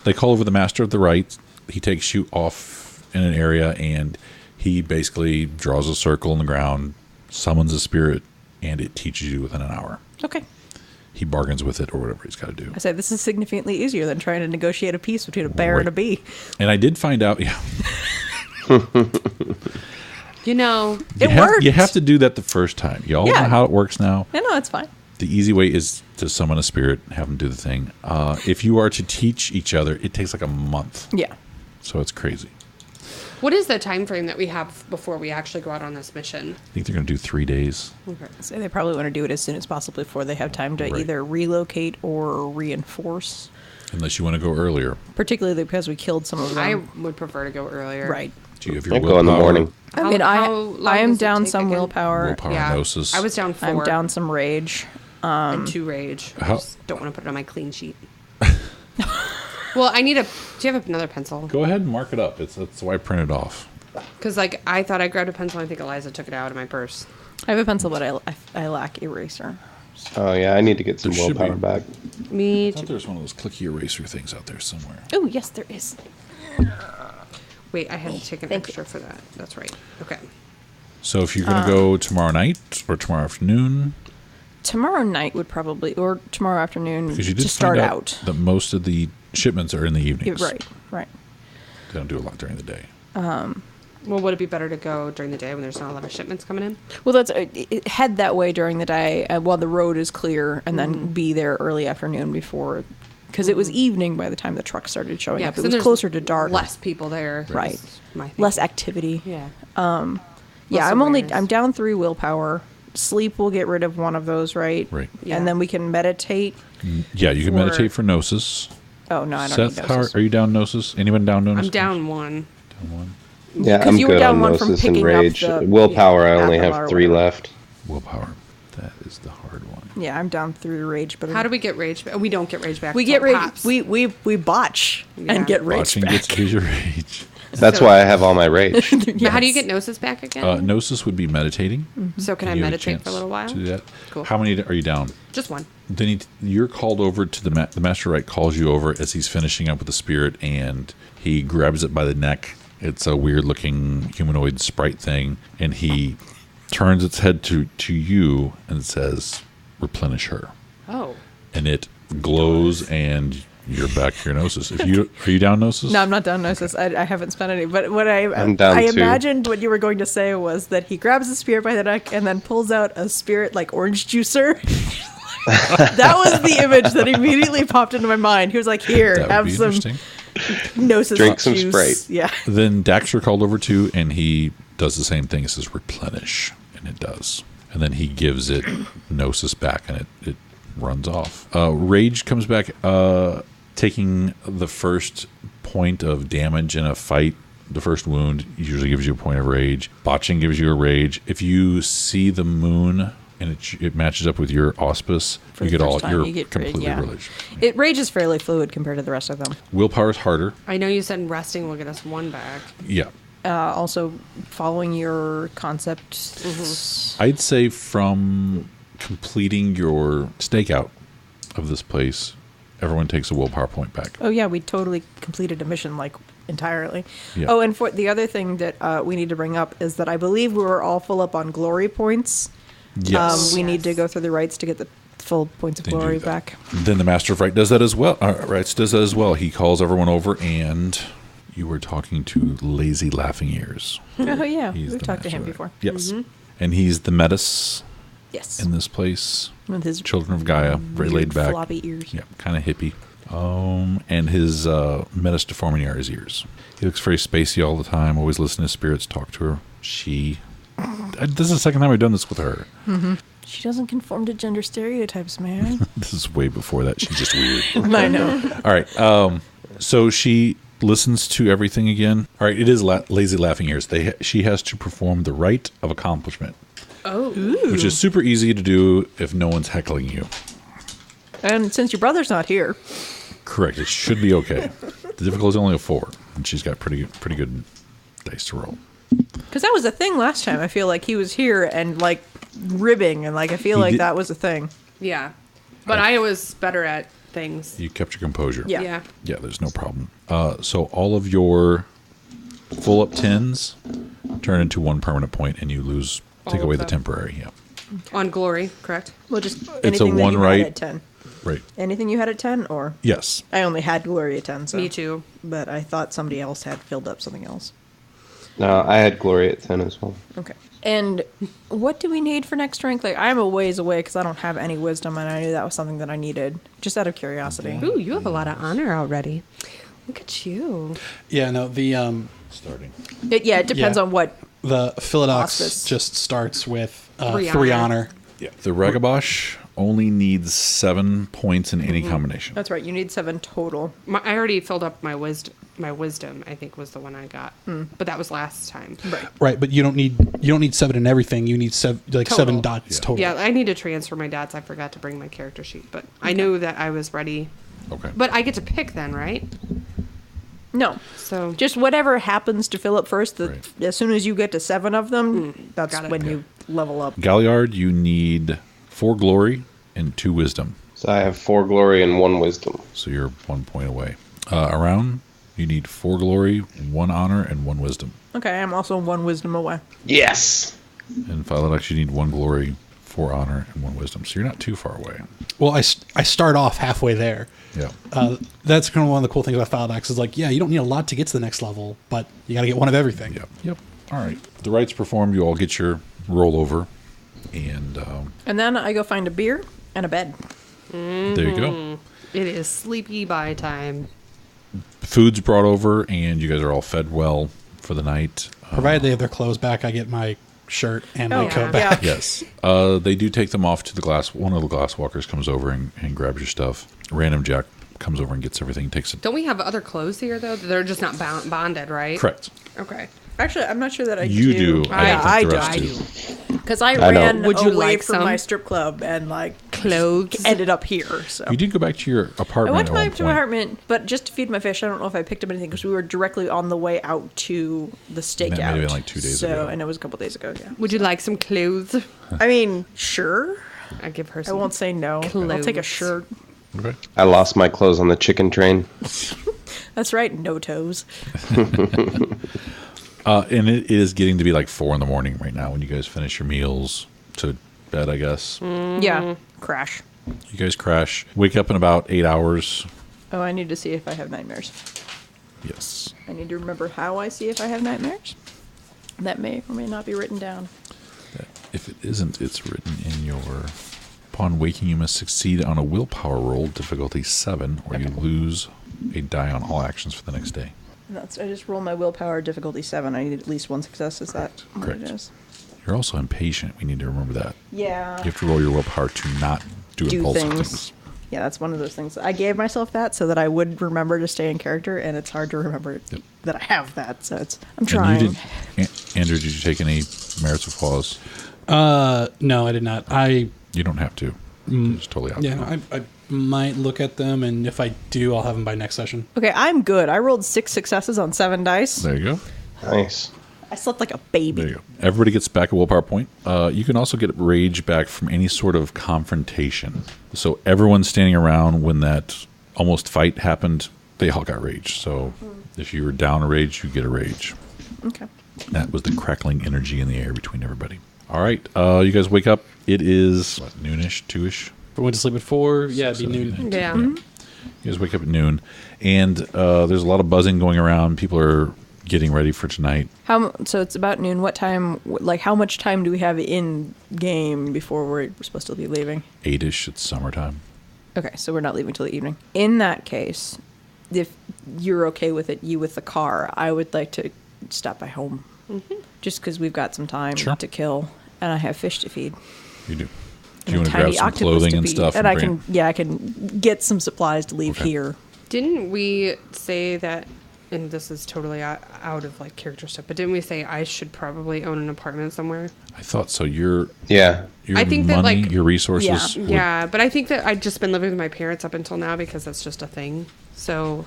They call over the Master of the Rite. He takes you off in an area, and he basically draws a circle in the ground, summons a spirit, and it teaches you within an hour. Okay. He bargains with it or whatever he's got to do. I said this is significantly easier than trying to negotiate a peace between a bear and a bee. And I did find out, You know, it worked. You have to do that the first time. You all know how it works now. Yeah, no, it's fine. The easy way is to summon a spirit and have them do the thing. If you are to teach each other, it takes like a month. Yeah. So it's crazy. what is the time frame that we have before we actually go out on this mission? I think they're going to do 3 days. Okay. So they probably want to do it as soon as possible before they have time to either relocate or reinforce. Unless you want to go earlier. Particularly because we killed some of them. I would prefer to go earlier. Right. Do you have your I'll go in the morning. I mean, How I long am does it down take some again? willpower. Willpower Yeah. gnosis. I was down 4. I'm down some rage. And 2 rage. I How- just don't want to put it on my clean sheet. Well, I need a... Do you have another pencil? Go ahead and mark it up. That's why I printed off. Because, like, I thought I grabbed a pencil. I think Eliza took it out of my purse. I have a pencil, but I lack eraser. Oh yeah, I need to get some There should willpower be. back. Me I thought too. there was one of those clicky eraser things out there somewhere. Oh, yes, there is. Wait, I had to take an Thank extra for that. That's right. Okay. So if you're going to go tomorrow night or tomorrow afternoon, Tomorrow night would probably, or tomorrow afternoon because you to did start find out. that most of the shipments are in the evenings. Right. They don't do a lot during the day. Well, would it be better to go during the day when there's not a lot of shipments coming in? Well, head that way during the day while the road is clear, and then be there early afternoon before, because it was evening by the time the truck started showing up. 'cause It then was there's closer to dark. Less people there. Right. is my thinking. Less activity. Yeah. Yeah, Less I'm awareness. down 3 willpower. Sleep will get rid of one of those, right? Right. Yeah. And then we can meditate. Yeah, you can For- meditate for gnosis. Oh no, I don't Seth, need how gnosis. are you down gnosis? Anyone down gnosis? I'm down 1. Down one. Yeah, Because I'm you were good down on one from gnosis and picking up rage. the- Willpower, I only Athema or have 3 whatever. left. Willpower. That is the hard one. Yeah, I'm down 3 rage, but How do we get rage back? We don't get rage back. we until get rage? pops. We botch Yeah. and get rage Watching back. gets to use your rage. That's So- why I have all my rage. But how do you Yes. get gnosis back again? Gnosis would be meditating. So can I You have meditate chance for a little while? To do that. Cool. How many are you down? Just 1. Then you're called over to the Master Right calls you over as he's finishing up with the spirit, and he grabs it by the neck. It's a weird looking humanoid sprite thing, and he turns its head to you and says, "Replenish her." Oh. And it glows, and you're back to your gnosis. Are you down gnosis? No, I'm not down gnosis. I haven't spent any. But what I'm down I 2. imagined what you were going to say was that he grabs the spirit by the neck and then pulls out a spirit like orange juicer. That was the image that immediately popped into my mind. He was like, "Here, That would have be some interesting. gnosis Drink some juice." Sprite. Yeah. Then Daxter called over too, and he does the same thing. It says replenish, and it does. And then he gives it gnosis back, and it runs off. Rage comes back, taking the first point of damage in a fight. The first wound usually gives you a point of rage. Botching gives you a rage. If you see the moon and it matches up with your auspice, For you the get all first time, you're you get completely yeah. religious. Rage is fairly fluid compared to the rest of them. Willpower is harder. I know you said resting will get us 1 back. Yeah. Also, following your concept. Mm-hmm. I'd say from completing your stakeout of this place, everyone takes a willpower point back. Oh yeah, we totally completed a mission like entirely. Yeah. Oh, and for the other thing that we need to bring up is that I believe we were all full up on glory points. Yes. We need to go through the rites to get the full points of They do glory that. back. Then the Master of Right does that as well. Rights does that as well. He calls everyone over, and you were talking to Lazy Laughing Ears. Oh yeah, He's we've the talked to Master him of Right. before. Yes. And he's the Metis Yes, in this place. with his Children of Gaia, very weird laid back. floppy ears. Yeah, kind of hippie. And his Metis deformity are his ears. He looks very spacey all the time, always listening to spirits talk to her. This is the second time I've done this with her. She doesn't conform to gender stereotypes, man. This is way before that. She's just weird. I know. All right. So she listens to everything again. All right. It is Lazy Laughing Ears. She has to perform the rite of accomplishment. which is super easy to do if no one's heckling you. And since your brother's not here, Correct. It should be okay. The difficulty is only a 4, and she's got pretty good dice to roll. because that was a thing last time. I feel like he was here and like ribbing, and like I feel like that was a thing. Yeah. But I was better at things. You kept your composure. Yeah. Yeah, there's no problem. So all of your full up 10s turn into 1 permanent point, and you lose. Take All away of the them. temporary. Yeah. On glory, correct? Well, just a anything that 1 you right. had at 10. Right. Anything you had at 10, or Yes. I only had glory at 10. So. Me too. But I thought somebody else had filled up something else. No, I had glory at 10 as well. Okay. And what do we need for next strength? Like, I'm a ways away because I don't have any wisdom, and I knew that was something that I needed, just out of curiosity. Ooh, you have a lot of honor already. Look at you. Yeah, no, the Starting. It depends Yeah. on what. Philodox Hospice. just starts with 3 3 honor. honor. Yeah. The Ragabosh only needs 7 points in any combination. That's right. You need 7 total. I already filled up my wisdom. I think was the one I got, but that was last time. Right. Right, but you don't need 7 in everything. You need 7 Total. 7 dots total. Yeah, I need to transfer my dad's. I forgot to bring my character sheet, but I knew that I was ready. Okay. But I get to pick then, right? No. So Just whatever happens to fill up first. Right. As soon as you get to 7 of them, that's got it. when you level up. Galliard, you need 4 glory and 2 wisdom. So I have 4 glory and 1 wisdom. So you're 1 point away. Around, you need 4 glory, 1 honor, and 1 wisdom. Okay, I'm also 1 wisdom away. Yes! And Philodox, you need 1 glory, 4 honor, and 1 wisdom. So you're not too far away. Well, I start off halfway there. Yeah. That's kind of one of the cool things about Philodox is like, yeah, you don't need a lot to get to the next level, but you got to get one of everything. Yep. All right. The rites performed. You all get your rollover, and And then I go find a beer and a bed. there you go. it is sleepy by time. Food's brought over, and you guys are all fed well for the night. Provided they have their clothes back, I get my shirt and my Oh, coat yeah. back. Yes. They do take them off to the glass. One of the glass walkers comes over and grabs your stuff. Random Jack comes over and gets everything. Takes it. Don't we have other clothes here though? They're just not bonded, right? Correct. Okay. Actually, I'm not sure that I You do. I don't think the do. rest do. Because I know. ran Would you away like from some? my strip club and like Clothes. ended up here. So You did go back to your apartment. I went to at my, one to my point. apartment, but just to feed my fish. I don't know if I picked up anything because we were directly on the way out to the stakeout. That may have been like 2 days ago. And it was a couple days ago. Yeah. Would you like some clothes? I mean, sure. I give her I some. won't say no. I'll take a Clothes. shirt. Okay. I lost my clothes on the chicken train. That's right. No toes. And it is getting to be like 4 in the morning right now when you guys finish your meals to bed, I guess. Yeah. Crash. You guys crash. Wake up in about 8 hours. Oh, I need to see if I have nightmares. Yes. I need to remember how I see if I have nightmares. That may or may not be written down. If it isn't, it's written in your... Upon waking, you must succeed on a willpower roll, difficulty 7, or you lose a die on all actions for the next day. And I just roll my willpower difficulty 7. I need at least 1 success. Is that what Correct. it is? You're also impatient. We need to remember that. Yeah. You have to roll your willpower to not do impulsive things. Yeah, that's one of those things. I gave myself that so that I would remember to stay in character, and it's hard to remember that I have that. So I'm trying. And you did, Andrew, did you take any merits of flaws? No, I did not. You don't have to. It's totally optional. Yeah, I might look at them, and if I do, I'll have them by next session. Okay, I'm good. I rolled 6 successes on 7 dice. There you go. Nice. I slept like a baby. There you go. Everybody gets back a willpower point. You can also get rage back from any sort of confrontation. So everyone standing around when that almost fight happened, they all got rage. So if you were down a rage, you get a rage. Okay. That was the crackling energy in the air between everybody. All right. You guys wake up. It is noonish, 2ish. If I went to sleep at 4, yeah, it'd be noon. Yeah. You guys wake up at noon, and there's a lot of buzzing going around. People are getting ready for tonight. So it's about noon. What time? Like, how much time do we have in game before we're supposed to be leaving? 8ish. It's summertime. Okay, so we're not leaving till the evening. In that case, if you're okay with it, you with the car, I would like to stop by home. Just because we've got some time Sure. to kill, and I have fish to feed. You do. Do and you a want to tiny grab some octopus clothing to and feed. stuff? And I bring can get some supplies to leave Okay. here. Didn't we say that and this is totally out of like character stuff, but didn't we say I should probably own an apartment somewhere? I thought so. Your I think that, money, like, your resources. Yeah, but I think that I've just been living with my parents up until now because that's just a thing. So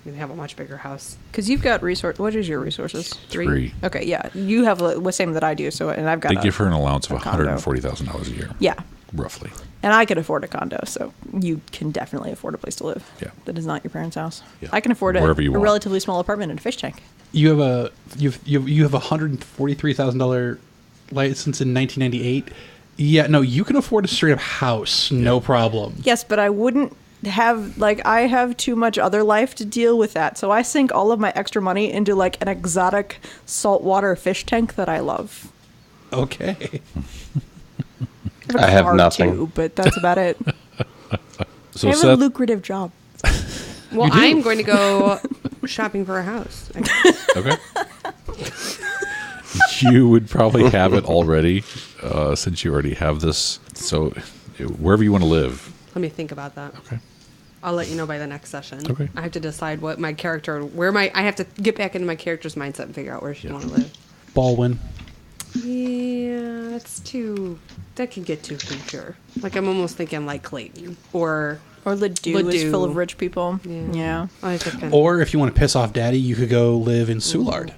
they have a much bigger house. Because you've got what is your resources? 3. Okay, yeah. You have the same that I do, and I've got They give her an allowance of condo. $140,000 a year. Yeah. Roughly. And I could afford a condo, so you can definitely afford a place to live. Yeah. That is not your parents' house. Yeah. I can afford a Wherever you want. relatively small apartment and a fish tank. You have a $143,000 license in 1998. Yeah, no, you can afford a straight up house, no problem. Yes, but I wouldn't have, I have too much other life to deal with that. So I sink all of my extra money into, an exotic saltwater fish tank that I love. Okay. I have car nothing. Too, but that's about it. So I have a lucrative job. Well, I'm going to go shopping for a house. Okay. You would probably have it already, since you already have this. So wherever you want to live. Let me think about that. Okay. I'll let you know by the next session. Okay. I have to decide what my character, I have to get back into my character's mindset and figure out where she want to live. Baldwin. Yeah, that can get too future. I'm almost thinking like Clayton or Ladue is full of rich people. Yeah. Or if you want to piss off Daddy, you could go live in Soulard.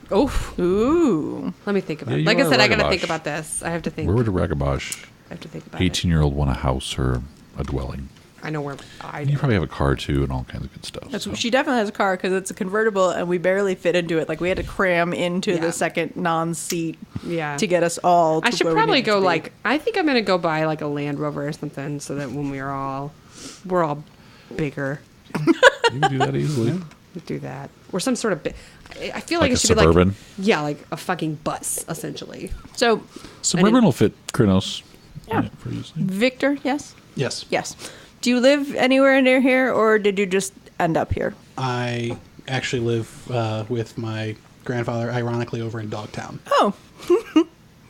Ooh. Let me think about it. you Like I are said, I got to Ragabosh. think about this. I have to think. Where would a Ragabosh I have to think about it. 18-year-old want a house or a dwelling? I know where I You probably have a car too and all kinds of good stuff. She definitely has a car because it's a convertible and we barely fit into it. We had to cram into the second non-seat to get us all to I should where we probably needed go to be. I think I'm going to go buy a Land Rover or something so that when we're all bigger. You can do that easily. Do that. Or some sort of I feel Like it a should Suburban? be like a fucking bus, essentially. So, Suburban will fit Kronos. Yeah. Pretty easily. Victor, yes? Yes. Yes. Do you live anywhere near here or did you just end up here? I actually live with my grandfather, ironically, over in Dogtown. Oh.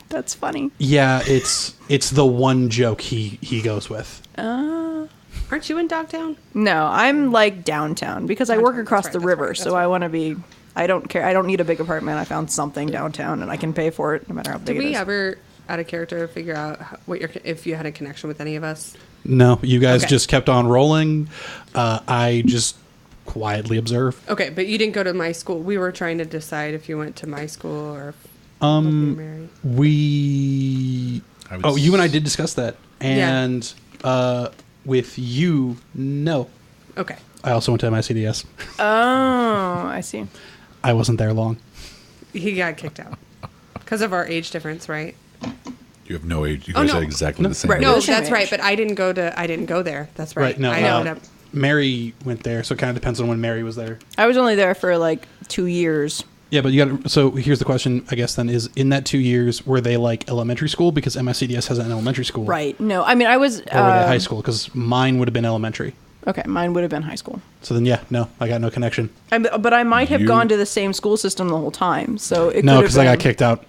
That's funny. Yeah, it's the one joke he goes with. Aren't you in Dogtown? No, I'm downtown because I work across the river, so I want to be. I don't care. I don't need a big apartment. I found something downtown, and I can pay for it no matter how big Did it is. we ever, out of character, figure out if you had a connection with any of us? No, you guys Okay. just kept on rolling. I just quietly observe. Okay, but you didn't go to my school. We were trying to decide if you went to my school or if you were married. We. Oh, you and I did discuss that, and with you, no. Okay. I also went to MICDS. Oh, I see. I wasn't there long. He got kicked out because of our age difference, right? You have no age. You guys no. are exactly the same. Right. age. No, the same that's right. age. But I didn't go there. That's right. Right, no, I ended up. Mary went there, so it kind of depends on when Mary was there. I was only there for 2 years. Yeah, but you got to. So here's the question, I guess. Then is in that 2 years were they elementary school because MICDS has an elementary school, Right. No, I mean I was. Or were they high school? Because mine would have been elementary. Okay, mine would have been high school. So then, no, I got no connection. But I might have You- gone to the same school system the whole time. So it No, could because have I got been- kicked out.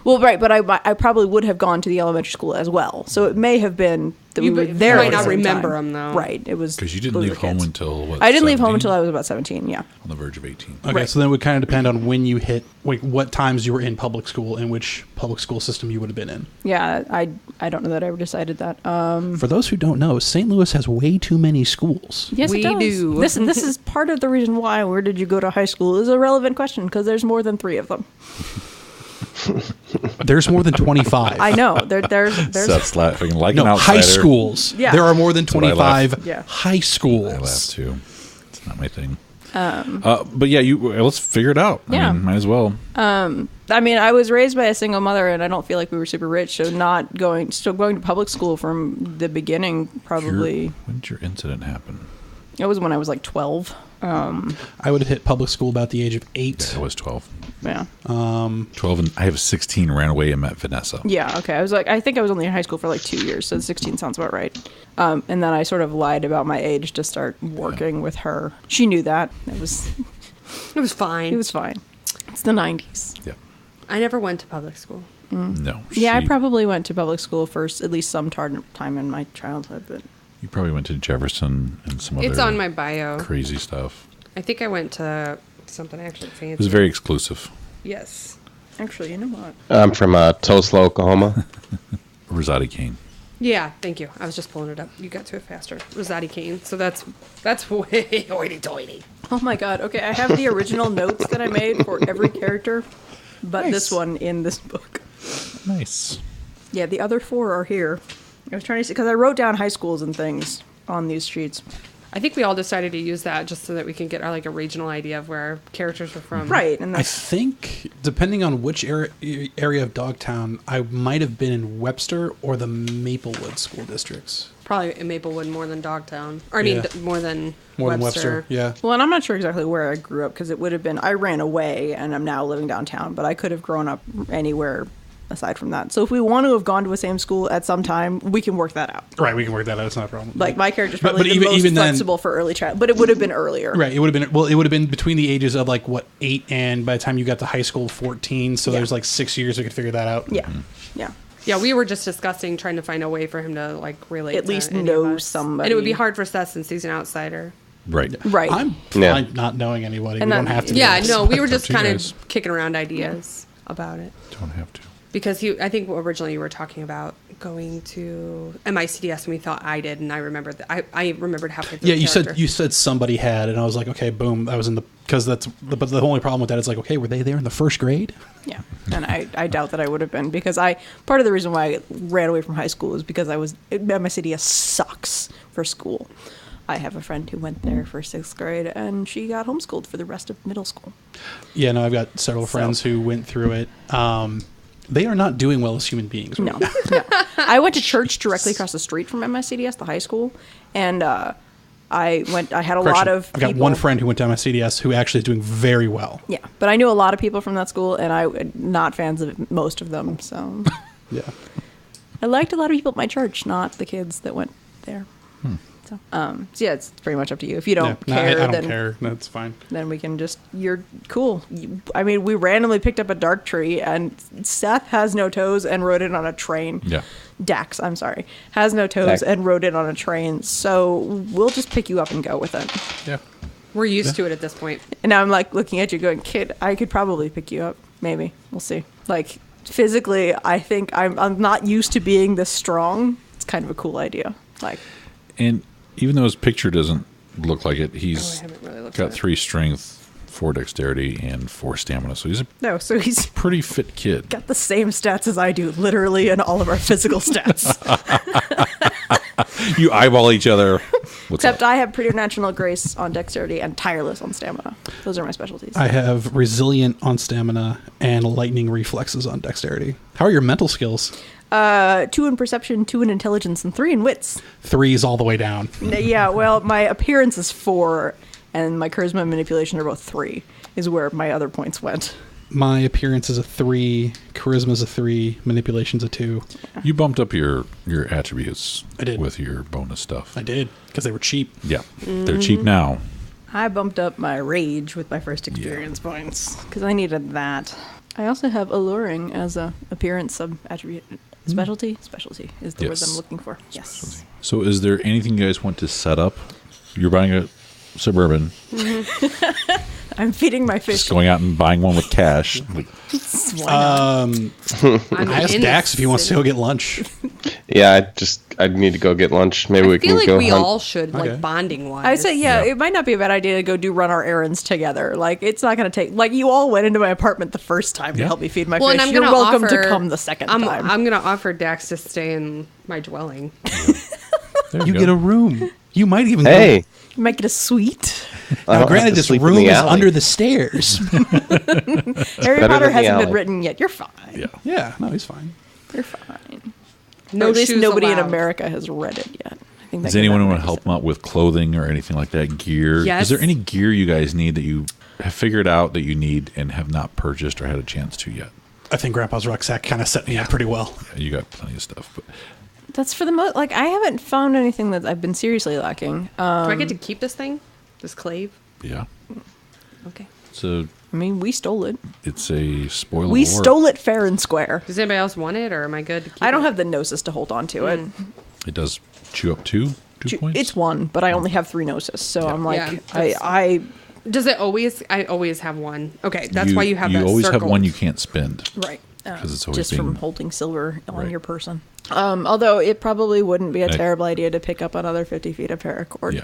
Well, right, but I probably would have gone to the elementary school as well. So it may have been that we were there. might at the not same remember time. them, though. Right. It was Because you didn't those leave were home kids. until what? I didn't leave home 17? until I was about 17. Yeah. On the verge of 18. Okay, Right. so then it would kind of depend on when you hit, what times you were in public school and which public school system you would have been in. Yeah. I don't know that I ever decided that. For those who don't know, St. Louis has way too many schools. Yes, We it does. do. This is part of the reason why. Where did you go to high school? Is a relevant question because there's more than 3 of them. There's more than 25. I know. There's Seth's laughing like No, an outsider. high schools. Yeah. There are more than That's what I laugh. 25 Yeah. high schools. I laugh too. It's not my thing. But yeah, let's figure it out. Yeah. I mean, might as well. I mean, I was raised by a single mother, and I don't feel like we were super rich. So still going to public school from the beginning, probably. When did your incident happen? It was when I was 12. I would have hit public school about the age of 8. Yeah, I was 12. Yeah. 12, and I have 16. Ran away and met Vanessa. Yeah. Okay. I think I was only in high school for 2 years, so 16 sounds about right. And then I sort of lied about my age to start working with her. She knew that. It was fine. It was fine. It's the 90s. Yeah. I never went to public school. No. Yeah, I probably went to public school first, at least some time in my childhood, but. You probably went to Jefferson and some other. It's on my bio. crazy stuff. I think I went to something actually fancy. It was very exclusive. Yes. Actually, you know what? I'm from Tulsa, Oklahoma. Rosati cane. Yeah, thank you. I was just pulling it up. You got to it faster. Rosati cane. So that's way hoity-toity. Oh my god. Okay, I have the original notes that I made for every character, but this one in this book. Nice. Yeah, the other 4 are here. I was trying to see, because I wrote down high schools and things on these sheets. I think we all decided to use that just so that we can get a regional idea of where our characters were from. Right. And I think, depending on which area of Dogtown, I might have been in Webster or the Maplewood school districts. Probably in Maplewood more than Dogtown. Or, I mean, more than Webster. Yeah. Well, and I'm not sure exactly where I grew up, because it would have been, I ran away and I'm now living downtown, but I could have grown up anywhere aside from that. So if we want to have gone to a same school at some time, we can work that out. Right, we can work that out. It's not a problem. Like, my character's probably the most flexible for early child, but it would have been earlier. Right, it would have been between the ages of 8 and by the time you got to high school 14, so there's 6 years we could figure that out. Yeah. Yeah. Yeah, we were just discussing trying to find a way for him to relate. At least to any know of us. somebody. And it would be hard for Seth since he's an outsider. Right. Right. I'm fine not knowing anybody. And we then- don't have to. Yeah, do this. no, we were just Up to you kind guys. of kicking around ideas about it. Don't have to. Because I think originally you were talking about going to MICDS, and we thought I did, and I remembered that I remembered halfway through. Yeah, the you said somebody had, and I was like, okay, boom, I was in because but the only problem with that is okay, were they there in the first grade? Yeah, and I doubt that I would have been, because part of the reason why I ran away from high school is because my city sucks for school. I have a friend who went there for 6th grade, and she got homeschooled for the rest of middle school. Yeah, no, I've got several friends who went through it. They are not doing well as human beings. Right? No. I went to church directly across the street from MICDS, the high school, and I had a lot of I've got people. one friend who went to MICDS who actually is doing very well. Yeah, but I knew a lot of people from that school, and I'm not fans of most of them, so. Yeah. I liked a lot of people at my church, not the kids that went there. So yeah, it's pretty much up to you. If you don't care, I don't then care. That's fine. Then we can you're cool. We randomly picked up a dark tree, and Seth has no toes and rode it on a train. Yeah. Dax, I'm sorry, has no toes Dax. and rode it on a train. So we'll just pick you up and go with it. Yeah. We're used to it at this point. And now I'm looking at you going, kid, I could probably pick you up. Maybe. We'll see. Physically, I think I'm not used to being this strong. It's kind of a cool idea. And even though his picture doesn't look like it, he's haven't really looked got at it. 3 strength, 4 dexterity, and 4 stamina. So he's a So he's pretty fit kid. got the same stats as I do, literally, in all of our physical stats. You eyeball each other. What's Except up? I have preternatural grace on dexterity and tireless on stamina. Those are my specialties. I have resilient on stamina and lightning reflexes on dexterity. How are your mental skills? 2 in perception, 2 in intelligence, and 3 in wits. 3's all the way down. Yeah, well, my appearance is 4, and my charisma and manipulation are both 3, is where my other points went. My appearance is a 3, charisma's a 3, manipulation's a 2. You bumped up your attributes I did. with your bonus stuff. I did, because they were cheap. Yeah. They're cheap now. I bumped up my rage with my first experience points, because I needed that. I also have alluring as a appearance sub-attribute. Specialty? Specialty is the word Yes. I'm looking for. Yes. So is there anything you guys want to set up? You're buying a Suburban, I'm feeding my fish. just going out and buying one with cash. Why not? I asked Dax if he wants to go get lunch. Yeah, I need to go get lunch. Maybe we I feel can like go we hunt. all should, Okay. bonding wise. I say, yeah, Yeah. it might not be a bad idea to go run our errands together. It's not going to take, you all went into my apartment the first time to Yeah. help me feed my Well, fish. and I'm You're gonna welcome offer, to come the second time. I'm going to offer Dax to stay in my dwelling. There You go. get a room. You might even Hey, You might get a suite. I Now, don't granted, have to this sleep in room the is alley. under the stairs. Harry better Potter than the hasn't been alley. written yet. You're fine. Yeah. Yeah, no, he's fine. You're fine. No Or at least shoes nobody in allowed. America has read it yet. I think Does that anyone came out want in to help them out with clothing or anything like that? Gear? Yes. Is there any gear you guys need that you have figured out that you need and have not purchased or had a chance to yet? I think Grandpa's rucksack kind of set me up pretty well. You got plenty of stuff. But That's for the most. I haven't found anything that I've been seriously lacking. Do I get to keep this thing? This clave? yeah. Okay. So I mean, we stole it. it's a spoil of We war. stole it fair and square. Does anybody else want it, or am I good to keep I don't it? have the gnosis to hold on to it. It does chew up two points. It's 1, but I only have 3 gnosis, so I'm like, Yeah, that's- I Does it always? I always have one. Okay, that's why you have that You always have circled. one you can't spend. Right. Because it's always just being, from holding silver on Right. your person. Although it probably wouldn't be a terrible idea to pick up another 50 feet of paracord. Yeah.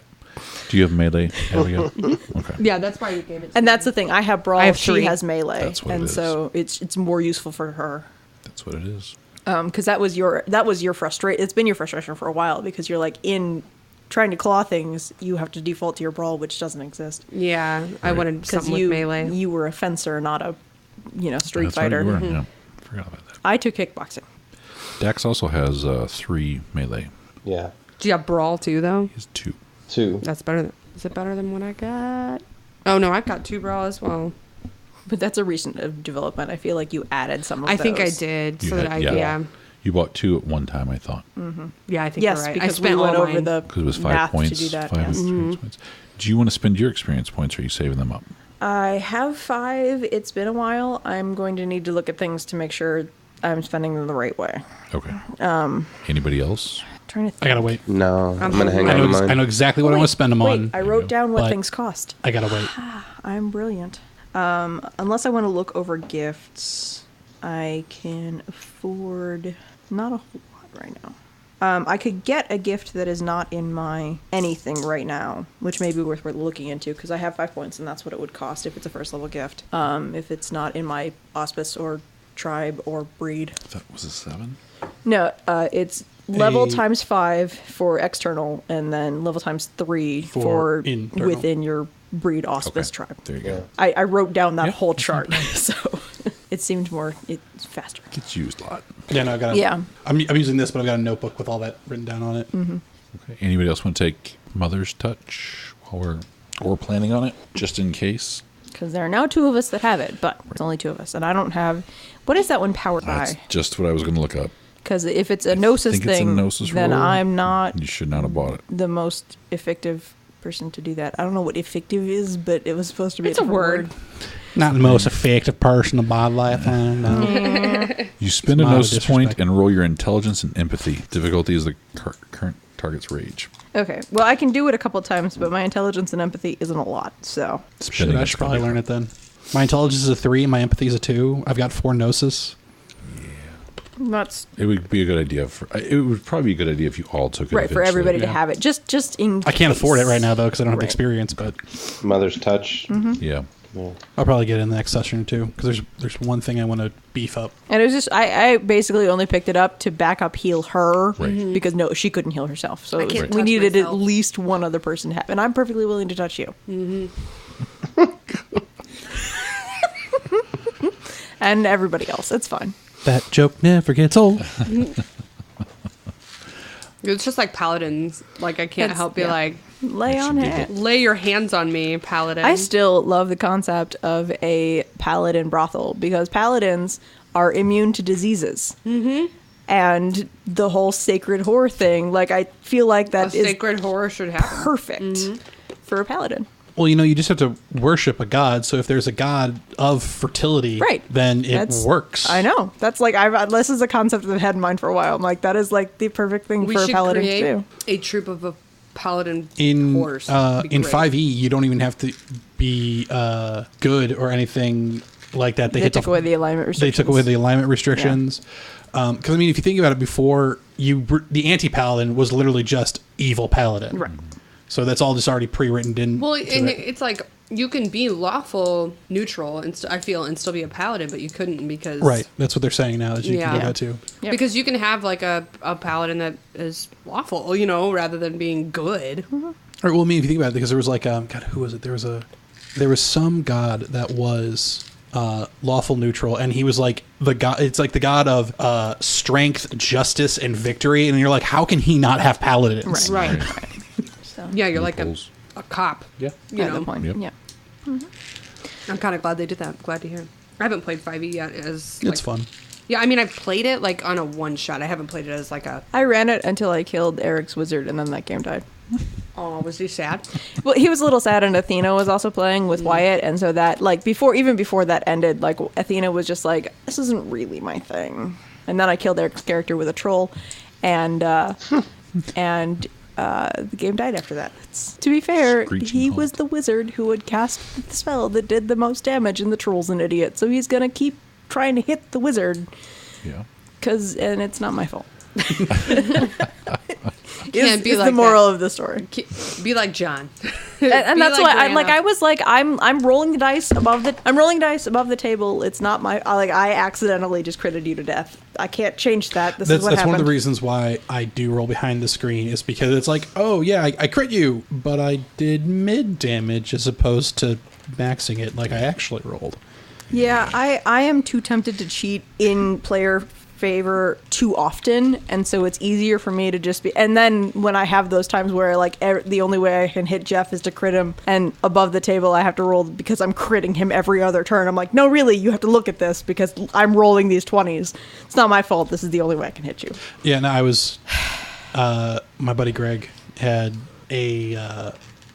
Do you have melee, Abigail? Okay. Yeah, that's why you gave it to And me. that's the thing. I have brawl. I have she 3. has melee. That's what and it is. so it's more useful for her. That's what it is. Because that was your frustration. It's been your frustration for a while because you're like in trying to claw things. You have to default to your brawl, which doesn't exist. Yeah, I wanted Because something with melee. you were a fencer, not a street That's right, fighter. you were, yeah. Forgot about that. I took kickboxing. Dax also has 3 melee. Yeah. Do you have brawl too, though? He has 2. 2. That's better. Is it better than what I got? Oh no, I've got 2 brawl as well. But that's a recent development. I feel like you added some of those. I think I did. You So had- that I yeah. yeah. You bought 2 at one time, I thought. Yeah, I think Yes, you're right. because I spent we went all over mine. the Because it was 5 math points. to do that. 5 Yes. experience points. Do you want to spend your experience points, or are you saving them up? I have 5. It's been a while. I'm going to need to look at things to make sure I'm spending them the right way. Okay. Anybody else? Trying to think. I gotta wait. No, I'm going to hang I on to know, mine. I know exactly what I want to spend them Wait, on. I wrote down what but things cost. I gotta wait. I'm brilliant. Unless I want to look over gifts, I can afford not a whole lot right now. I could get a gift that is not in my anything right now, which may be worth looking into because I have 5 points and that's what it would cost if it's a first level gift. If it's not in my auspice or tribe or breed. That was a 7. No, it's level A- times 5 for external and then level times 3 for internal. within your breed auspice tribe. There you go. I wrote down that Yeah. whole chart, so it seemed it's faster. Gets used a lot. Yeah, no, I got. Yeah. I'm using this, but I've got a notebook with all that written down on it. Okay. Anybody else want to take Mother's Touch while we're planning on it, just in case? Because there are now 2 of us that have it, but it's only 2 of us, and I don't have. What is that one powered That's by? just what I was going to look up. Because if it's a gnosis think it's a thing, gnosis then roll. I'm not You should not have bought it. the most effective person to do that. I don't know what effective is, but it was supposed to be. It's a different word. Not the most effective person to buy life. No. You spend a Not a Gnosis point disrespect. and roll your intelligence and empathy. Difficulty is the current target's rage. Okay, well, I can do it a couple times, but my intelligence and empathy isn't a lot, so. Shit, I should probably learn it then. My intelligence is a 3. My empathy is a 2. I've got 4 gnosis. That's It would be a good idea. It would probably be a good idea if you all took it. right for eventually. everybody to Yeah. have it. Just in I can't afford it case. right now though because I don't have the Right. experience. But Mother's Touch. Yeah. I'll probably get it in the next session or 2 because there's one thing I want to beef up. And it was just I basically only picked it up to back up heal her Right. because no, she couldn't heal herself. So I it was- can't we touch needed myself. at least one other person to have, and I'm perfectly willing to touch you. And everybody else, it's fine. That joke never gets old. It's just like paladins. Like I can't It's- help be yeah. like, Lay on it. lay your hands on me, paladin. I still love the concept of a paladin brothel because paladins are immune to diseases. Mm-hmm. And the whole sacred whore thing, like I feel like a that is sacred horror should happen. perfect for a paladin. Well, you just have to worship a god. So if there's a god of fertility, Right. then it That's- works. I know. That's like this is a concept that I've had in mind for a while. I'm like, that is like the perfect thing We for a should paladin create to do. a troop of a paladin In horse. Be in great. 5e, you don't even have to be good or anything like that. They took away the alignment They restrictions. took away the alignment restrictions. Because I mean, if you think about it, before the anti-paladin was literally just evil paladin. Right. So that's all just already pre-written in. Well, to and it. it's like you can be lawful neutral and I feel and still be a paladin, but you couldn't because Right. That's what they're saying now. That you can do Yeah. that too. Yep. Because you can have like a paladin that is lawful, rather than being good. Or, well, I mean, if you think about it, because there was like, God, who was it? There was some god that was lawful neutral, and he was like the god. It's like the god of strength, justice, and victory. And you're like, how can he not have paladins? Right. Right. Yeah, you're like a Loopholes. cop. Yeah. You Yeah, know, good point. Yep. Yeah. I'm kind of glad they did that. Glad to hear. I haven't played 5e yet. It's fun. Yeah, I mean, I've played it like on a one shot. I haven't played it as like a. I ran it until I killed Eric's wizard, and then that game died. Oh, was he sad? Well, he was a little sad, and Athena was also playing with Wyatt, and so that, like, even before that ended, like, Athena was just like, this isn't really my thing. And then I killed Eric's character with a troll, and the game died after that. To be fair, Screeching he halt. was the wizard who would cast the spell that did the most damage, and the troll's an idiot, so he's gonna keep trying to hit the wizard. Yeah. And it's not my fault. Can't be is like the moral that. of the story. Be like John. And that's why I was like, I'm rolling dice above the table. It's not my I accidentally just critted you to death. I can't change that. That's what happened. One of the reasons why I do roll behind the screen is because it's like, oh yeah, I crit you, but I did mid damage as opposed to maxing it like I actually rolled. Yeah, I am too tempted to cheat in player favor too often, and so it's easier for me to just be. And then when I have those times where the only way I can hit Jeff is to crit him, and above the table I have to roll because I'm critting him every other turn. I'm like, no, really, you have to look at this because I'm rolling these 20s. It's not my fault. This is the only way I can hit you. Yeah, no, I was. My buddy Greg had a.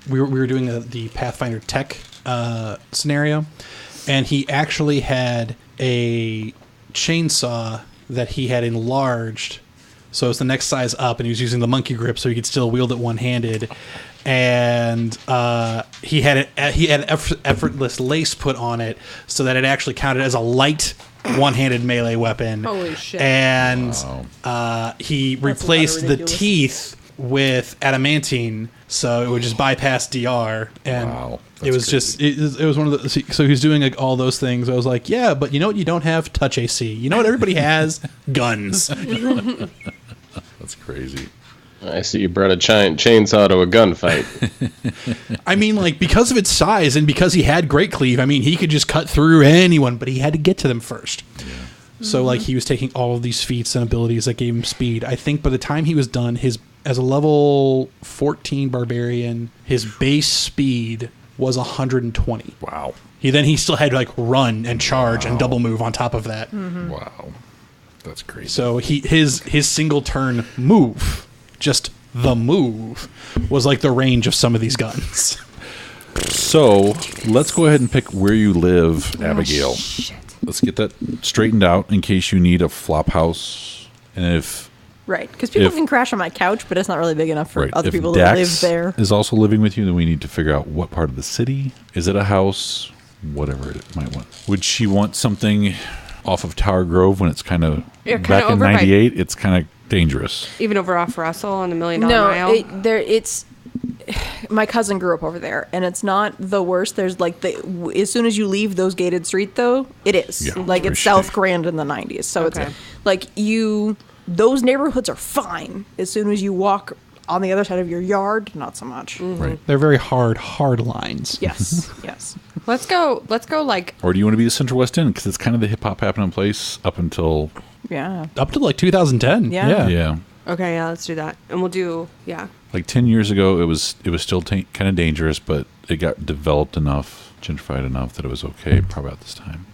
We were doing the Pathfinder Tech scenario, and he actually had a chainsaw that he had enlarged, so it's the next size up, and he was using the monkey grip so he could still wield it one-handed. And he had effortless lace put on it so that it actually counted as a light one-handed melee weapon. Holy shit! And he replaced the ridiculous. teeth with adamantine, so it would just bypass DR. And Wow, it was that's just it was one of the. So he's doing like all those things. I was like, yeah, but you know what? You don't have touch AC. You know what? Everybody has guns. That's crazy. I see you brought a giant chainsaw to a gunfight. I mean, like, because of its size and because he had great cleave, I mean, he could just cut through anyone, but he had to get to them first. Yeah. So, like, he was taking all of these feats and abilities that gave him speed. I think by the time he was done, as a level 14 barbarian, his base speed was 120. Wow. He still had to, like, run and charge and double move on top of that. Wow. That's crazy. So his single turn move, just the move, was like the range of some of these guns. So let's go ahead and pick where you live, Abigail. Shit. Let's get that straightened out in case you need a flop house. And if Right, because people can crash on my couch, but it's not really big enough for other if people Dax that live there. is also living with you, then we need to figure out what part of the city. Is it a house? Whatever it might want. Would she want something off of Tower Grove when it's kind of back in over by- 98? It's kind of dangerous. Even over off Russell on the $1 Million No, Mile. it's my cousin grew up over there, and it's not the worst. There's like as soon as you leave those gated streets, though, it is Yeah, like it's it's very South shitty. Grand in the 90s. So Okay. it's like those neighborhoods are fine. As soon as you walk on the other side of your yard, not so much. Right. They're very hard lines. Yes, yes. Let's go like Or do you want to be the Central West End? Because it's kind of the hip hop happening place up until Yeah. Up to like 2010. Yeah. yeah. okay, yeah, let's do that. And we'll do Like 10 years ago, it was still kind of dangerous, but it got developed enough, gentrified enough that it was okay probably at this time.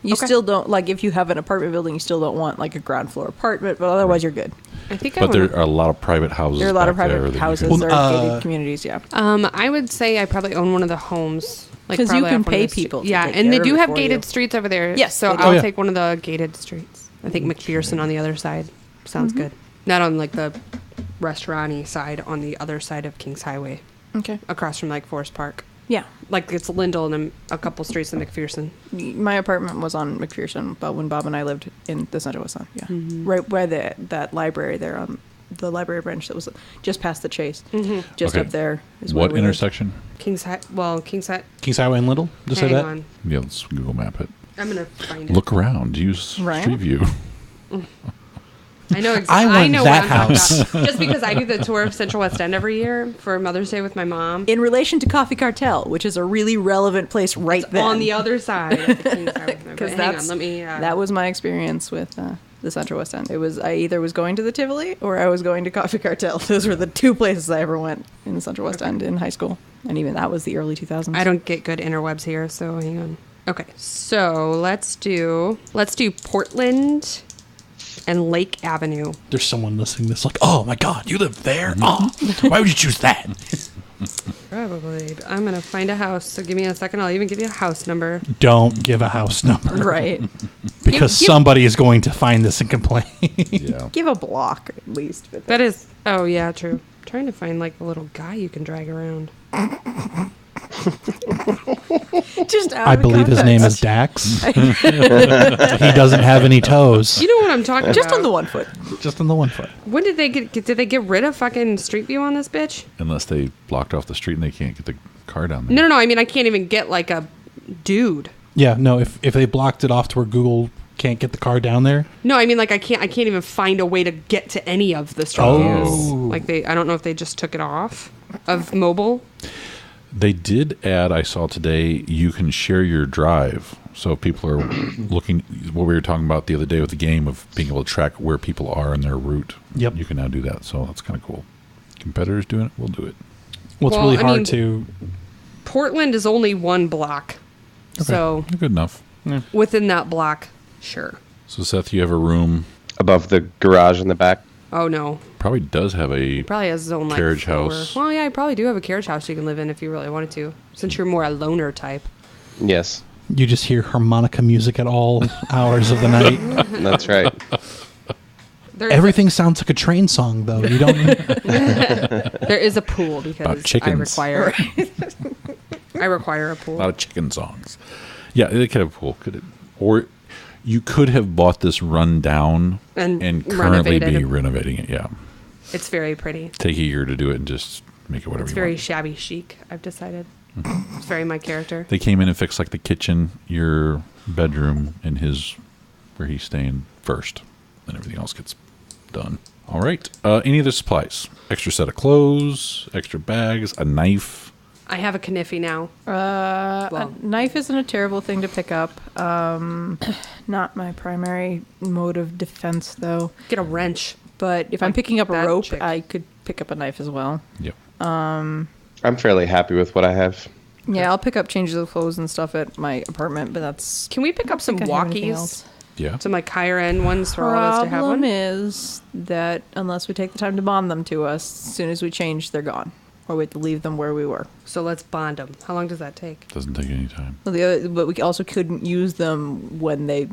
You Okay. still don't if you have an apartment building, you still don't want like a ground floor apartment, but otherwise you're good. I think But there are a lot of private houses. There are a lot of back there private that you houses can- or gated communities. Yeah. I would say I probably own one of the homes. Like 'Cause you probably can off one of pay the street- people to Yeah, take and they care do of it have for gated you. streets over there. Yes, so they do. I'll Oh, yeah. take one of the gated streets. I think McPherson on the other side sounds good. Not on like the restaurant-y side, on the other side of Kings Highway, Okay. across from like Forest Park. Yeah. Like it's Lindell and then a couple streets in McPherson. My apartment was on McPherson, but when Bob and I lived in the Central West End, yeah, right where that library there on the library branch that was just past the Chase, just Okay. up there is where What we lived. intersection? Kings Highway. Kings Highway and Little. Just say Hang that. on. Yeah, let's Google map it. I'm gonna find it. Look around. Use Right. Street View. I know I exactly. want know that what I'm talking house. about. Just because I do the tour of Central West End every year for Mother's Day with my mom. In relation to Coffee Cartel, which is a really relevant place right there. On the other side of the Kings Highway. Because Hang on, let me. that was my experience with the Central West End. I either was going to the Tivoli or I was going to Coffee Cartel. Those were the two places I ever went in the Central West End in high school, and even that was the early 2000s. I don't get good interwebs here, so hang on. Okay, so let's do Portland and Lake Avenue. There's someone listening to this like, oh my God, you live there? Oh, why would you choose that? Probably. I'm gonna find a house. So give me a second. I'll even give you a house number. Don't give a house number. Right. Because Give- somebody is going to find this and complain. Yeah. Give a block at least. But That is. Oh yeah, true. trying to find like a little guy you can drag around. Just out I of believe his context. name is Dax. He doesn't have any toes. You know what I'm talking about? Just on the 1 foot. Just on the 1 foot. When did they get rid of fucking Street View on this bitch? Unless they blocked off the street and they can't get the car down there. No. I mean, I can't even get like a dude. Yeah, no, if they blocked it off to where Google can't get the car down there. No, I mean like I can't even find a way to get to any of the Street Views. Like I don't know if they just took it off of mobile. They did add, I saw today, you can share your drive. So if people are looking, what we were talking about the other day with the game of being able to track where people are and their route. Yep. You can now do that. So that's kind of cool. Competitors doing it, we'll do it. Well, it's Well, really I hard mean- to... Portland is only 1 block. So Good enough. within that block, sure. So Seth, you have a room, Above the garage in the back. Oh no. probably does have a Probably has his own like carriage floor. house. Well, yeah, I probably do have a carriage house you can live in if you really wanted to. Since you're more a loner type. Yes, You just hear harmonica music at all hours of the night. that's right. Everything sounds like a train song, though. You don't... There is a pool because I chickens. require I require a pool. A lot of chicken songs. Yeah, they could have a pool. Or you could have bought this run down And currently renovated be it. renovating it. Yeah. It's very pretty. Take a year to do it and just make it whatever It's you very want. shabby chic, I've decided. It's very my character. They came in and fixed like the kitchen, your bedroom, and his where he's staying first. Then everything else gets done. All right. Any other supplies? Extra set of clothes, extra bags, a knife. I have a kniffy now. A knife isn't a terrible thing to pick up. Not my primary mode of defense, though. Get a wrench. But if I'm Like picking up a that rope, chick. I could pick up a knife as well. Yep. I'm fairly happy with what I have. Yeah, I'll pick up changes of clothes and stuff at my apartment, but that's... Can we pick up some I have anything walkies? else. Yeah. Some like higher end ones for all of us to have Problem one? is that unless we take the time to bond them to us, as soon as we change, they're gone. Or we have to leave them where we were. So let's bond them. How long does that take? Doesn't take any time. Well, but we also couldn't use them when they,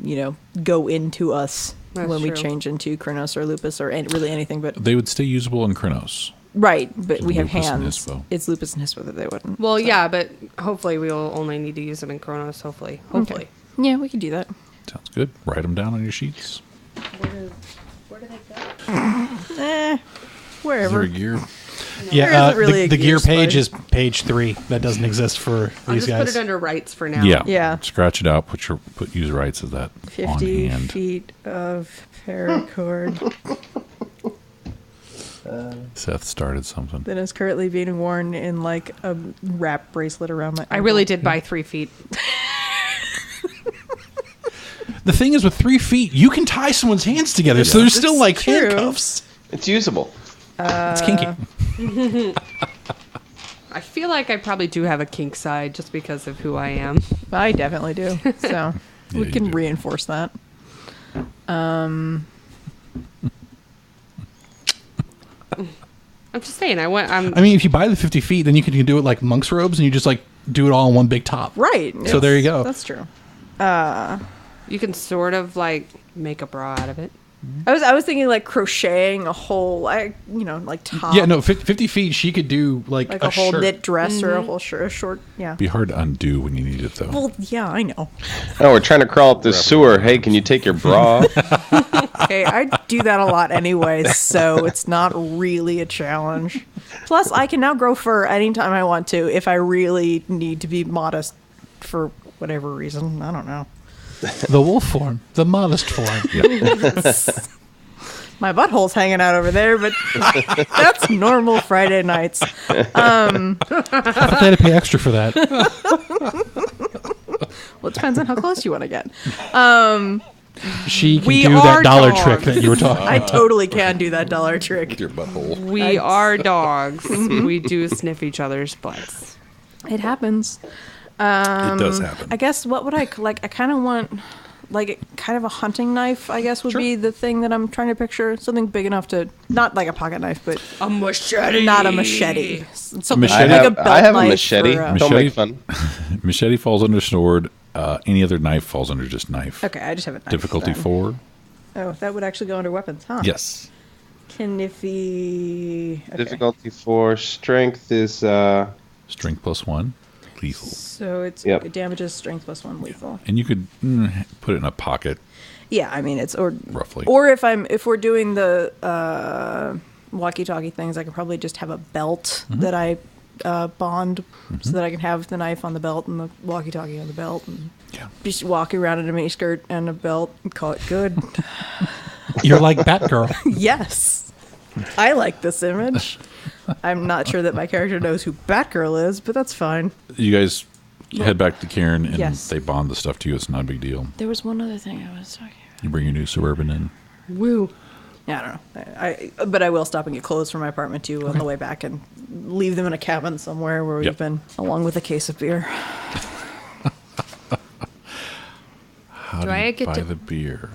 go into us. That's when we true. change into Kronos or Lupus or really anything. But They would stay usable in Kronos. right, but we have Lupus and hands. Hispo. It's Lupus and Hispo that they wouldn't. Well, so. yeah, but hopefully we'll only need to use them in Kronos, hopefully. Hopefully. Yeah, we could do that. Sounds good. Write them down on your sheets. Where do they go? Is Wherever. there a gear? Yeah, isn't really a the gear gear page split. is page 3. That doesn't exist for I'll these just put guys. it under rights for now. Yeah. Yeah. Scratch it out. Put user rights as that 50 on hand. feet of paracord Seth started something. that is currently being worn in like a wrap bracelet around my I really did buy 3 feet. The thing is, with 3 feet, you can tie someone's hands together, so there's still like true. handcuffs. It's usable. It's kinky. I feel like I probably do have a kink side just because of who I am. I definitely do. So we you can do. reinforce that. I'm just saying, I mean, if you buy the 50 feet, then you can do it like monk's robes, and you just like do it all in one big top. Right. So there you go. That's true. you can sort of like make a bra out of it. I was thinking like crocheting a whole, like top. Yeah, no, 50 feet, she could do like Like a whole shirt. knit dress or a whole shirt, a short. Yeah. Be hard to undo when you need it, though. Well, yeah, I know. Oh, we're trying to crawl up this sewer. Hey, can you take your bra off? Okay, I do that a lot anyway, so it's not really a challenge. Plus, I can now grow fur anytime I want to if I really need to be modest for whatever reason. I don't know. The wolf form, the modest form. My butthole's hanging out over there, but that's normal Friday nights. I thought they had to pay extra for that. Well, it depends on how close you want to get. She can We do are that dollar dogs. trick that you were talking I about. totally can do that dollar trick. Your butthole. We are dogs. We do sniff each other's butts. It happens. It does happen. I guess what would I like? I kind of want like kind of a hunting knife. I guess would be the thing that I'm trying to picture. Something big enough to not like a pocket knife, but A machete. not a machete. Something Machete? like a belt I have a knife machete. or Don't make Machete? fun. Machete falls under sword. Any other knife falls under just knife. Okay, I just have a knife. Difficulty then. 4. Oh, that would actually go under weapons, huh? Yes. Okay. Difficulty 4. Strength is... Strength +1. Lethal. So it's Yep. damages strength +1 lethal. And you could put it in a pocket. Yeah, I mean it's Roughly. Or if we're doing the walkie-talkie things, I could probably just have a belt that I bond so that I can have the knife on the belt and the walkie-talkie on the belt and just walk around in a miniskirt and a belt and call it good. You're like Batgirl. Yes. I like this image. I'm not sure that my character knows who Batgirl is, but that's fine. You guys head back to Karen, and Yes. they bond the stuff to you. It's not a big deal. There was one other thing I was talking about. You bring your new Suburban in. Woo. Yeah, I don't know. But I will stop and get clothes from my apartment too on the way back and leave them in a cabin somewhere where we've been, along with a case of beer. How Do I get buy to- the beer?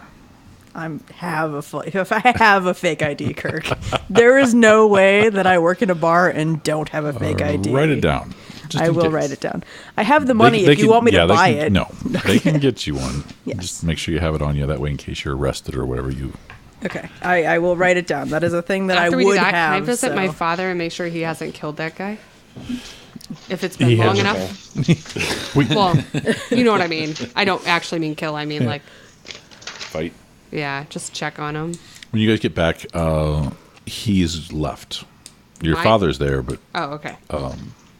If I have a fake ID, Kirk, there is no way that I work in a bar and don't have a fake ID. Write it down. Just I in will case. write it down. I have the money They if you can- want me to they buy can- it. No, they can get you one. Yes. Just make sure you have it on you. That way, in case you're arrested or whatever, you... Okay, I will write it down. That is a thing that After I we do would that, have. can I visit so. my father and make sure he hasn't killed that guy? If it's been He long hasn't. enough. We, Well, you know what I mean. I don't actually mean kill. I mean like, Fight. yeah, just check on him. When you guys get back, he's left. Your My- father's there, but... Oh, okay.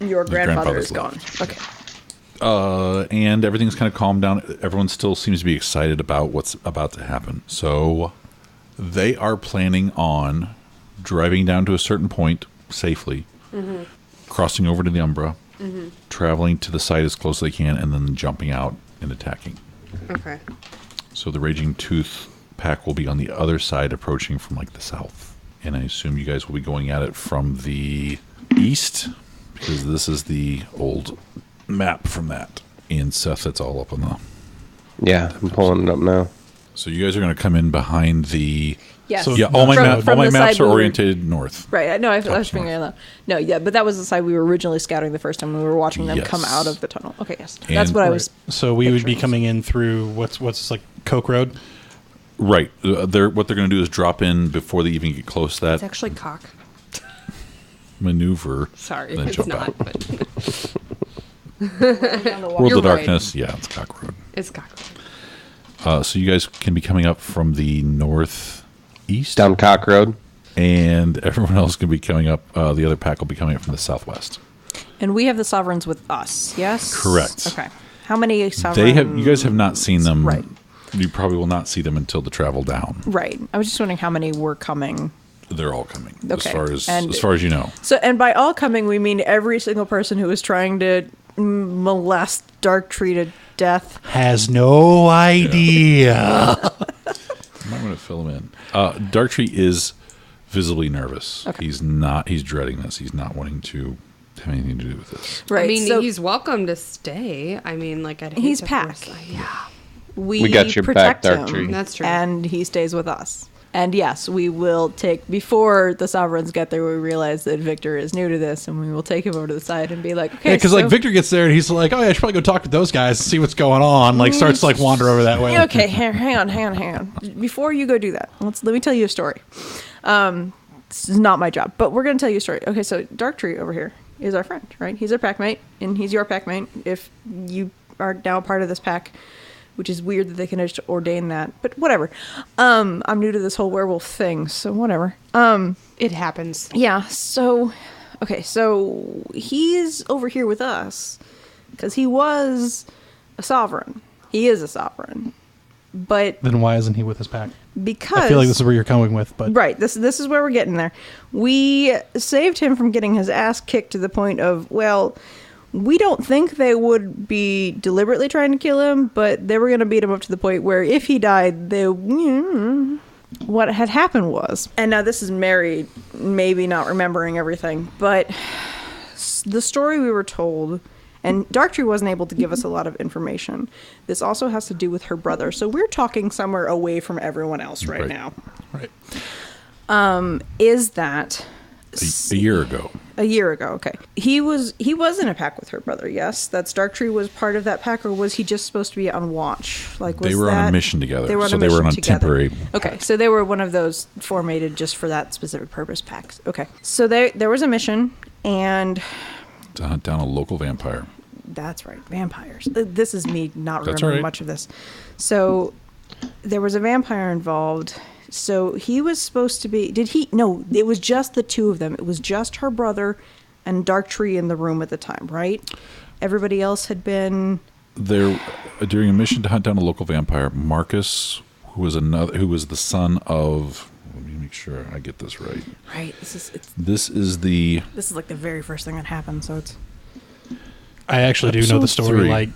Your grandfather grandfather's is gone. Okay. And everything's kind of calmed down. Everyone still seems to be excited about what's about to happen. So they are planning on driving down to a certain point safely, crossing over to the Umbra, traveling to the site as close as they can, and then jumping out and attacking. Okay. So the Raging Tooth pack will be on the other side, approaching from like the south. And I assume you guys will be going at it from the east, because this is the old map from that. And Seth, that's all up on the... Yeah, I'm pulling it up now. So you guys are going to come in behind the... Yes. So- Yeah, all my, From all my the maps side are we were- oriented north. Right. I know. I was Top figuring north. that out. No, yeah, but that was the side we were originally scouting the first time we were watching them come Yes. out of the tunnel. Okay, yes, And- that's what I was. so we would be pictures. coming in through what's like Coke Road. Right. What they're going to do is drop in before they even get close to It's that actually cock. maneuver. Sorry, Then it's jump not. out. But World You're of right. Darkness. Yeah, it's Cock Road. it's cock. So you guys can be coming up from the northeast. Down Cock Road. And everyone else can be coming up. The other pack will be coming up from the southwest. And we have the sovereigns with us. Yes. Correct. Okay. How many sovereigns? They have. You guys have not seen them. Right. You probably will not see them until the travel down. Right. I was just wondering how many were coming. They're all coming. Okay. As far as you know. So, and by all coming, we mean every single person who is trying to molest Darktree to death. Has no idea. I might want to fill him in. Darktree is visibly nervous. Okay. He's not. He's dreading this. He's not wanting to have anything to do with this. Right. I mean, so he's welcome to stay. I mean, like, I'd hate he's to pack. force- yeah. we got your back, protect him, Darktree. That's true. and he stays with us. And yes, we will take, before the sovereigns get there, we realize that Victor is new to this, and we will take him over to the side and be like, okay, Yeah, because so, like Victor gets there and he's like, "Oh yeah, I should probably go talk to those guys and see what's going on." Like starts to like wander over that way. okay, hang on. Before you go do that, let me tell you a story. This is not my job, but we're going to tell you a story. Okay, so Darktree over here is our friend, right? He's our packmate, and he's your packmate if you are now part of this pack, which is weird that they can just ordain that, but whatever. I'm new to this whole werewolf thing, so whatever. It happens. Yeah, so, okay, so he's over here with us because he was a sovereign. He is a sovereign, but Then why isn't he with his pack? because I feel like this is where you're coming with, but right, this is where we're getting there. We saved him from getting his ass kicked to the point of, well, we don't think they would be deliberately trying to kill him, but they were going to beat him up to the point where if he died, what had happened was, and now this is Mary maybe not remembering everything, but the story we were told, and Darktree wasn't able to give us a lot of information. This also has to do with her brother, so we're talking somewhere away from everyone else right Right. now. right. Is that A year ago. A year ago, okay. He was in a pack with her brother, yes? That's Darktree was part of that pack, or was he just supposed to be on watch? Like, was they were on a mission together. They were on so a they were mission on together. temporary. Okay, so they were one of those formated just for that specific purpose packs. Okay. So there was a mission, and... to hunt down a local vampire. That's right, vampires. This is me not That's remembering right. much of this. So there was a vampire involved. So he was supposed to be... Did he... No, it was just the two of them. It was just her brother and Darktree in the room at the time, right? Everybody else had been... There, during a mission to hunt down a local vampire, Marcus, who was the son of... Let me make sure I get this right. Right. This is like the very first thing that happened, so it's... I actually do know the story 3. like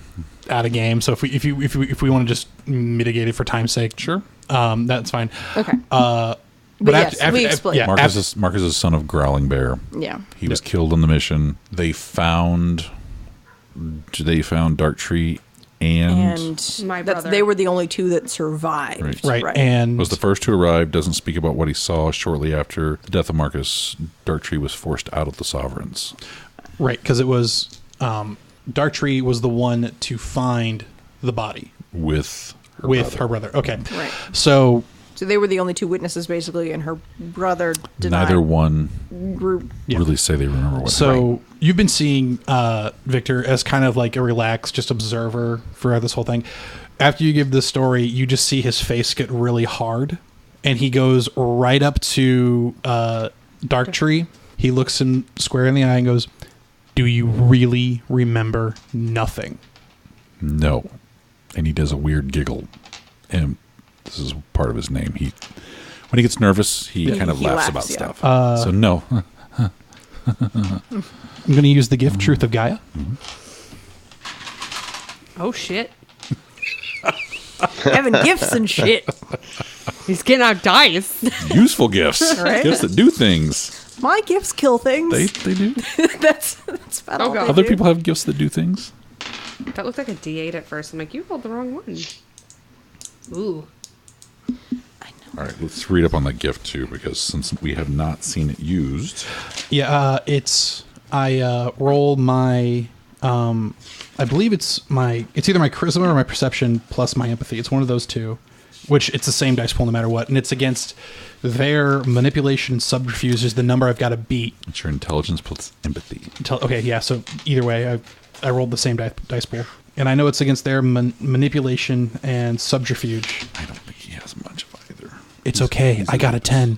out of game. So if we want to just mitigate it for time's sake, Sure. That's fine. Okay. But yes, we explained. yeah, Marcus is son of Growling Bear. Yeah. He was killed on the mission. They found Darktree and My brother. They were the only two that survived. right, and was the first to arrive. Doesn't speak about what he saw. Shortly after the death of Marcus, Darktree was forced out of the Sovereigns. right, because it was Darktree was the one to find the body With her brother. Okay, Right. So So they were the only two witnesses, basically, and her brother denied. Neither one Group. really say they remember what So happened. you've been seeing Victor as kind of like a relaxed, just observer for this whole thing. After you give the story, you just see his face get really hard, and he goes right up to Darktree. He looks him square in the eye and goes, "Do you really remember nothing?" No. And he does a weird giggle. And this is part of his name. When he gets nervous, he kind of he laughs laughs, about yeah. stuff. So no. I'm going to use the gift Truth of Gaia. Oh shit. Having gifts and shit. He's getting out dice. Useful gifts. Right? Gifts that do things. My gifts kill things. They do. that's about Oh, all God. they Other do. people have gifts that do things. That looked like a D8 at first. I'm like, you rolled the wrong one. Ooh. All right, let's read up on that gift too, because since we have not seen it used, Yeah, I roll my I believe it's either my charisma or my perception plus my empathy. It's one of those two, which it's the same dice pool no matter what, and it's against their manipulation subterfuge is the number I've got to beat. it's your intelligence plus empathy. Okay, yeah, so either way, I rolled the same dice pool. And I know it's against their manipulation and subterfuge. I don't think he has much of either. It's okay. I got a 10.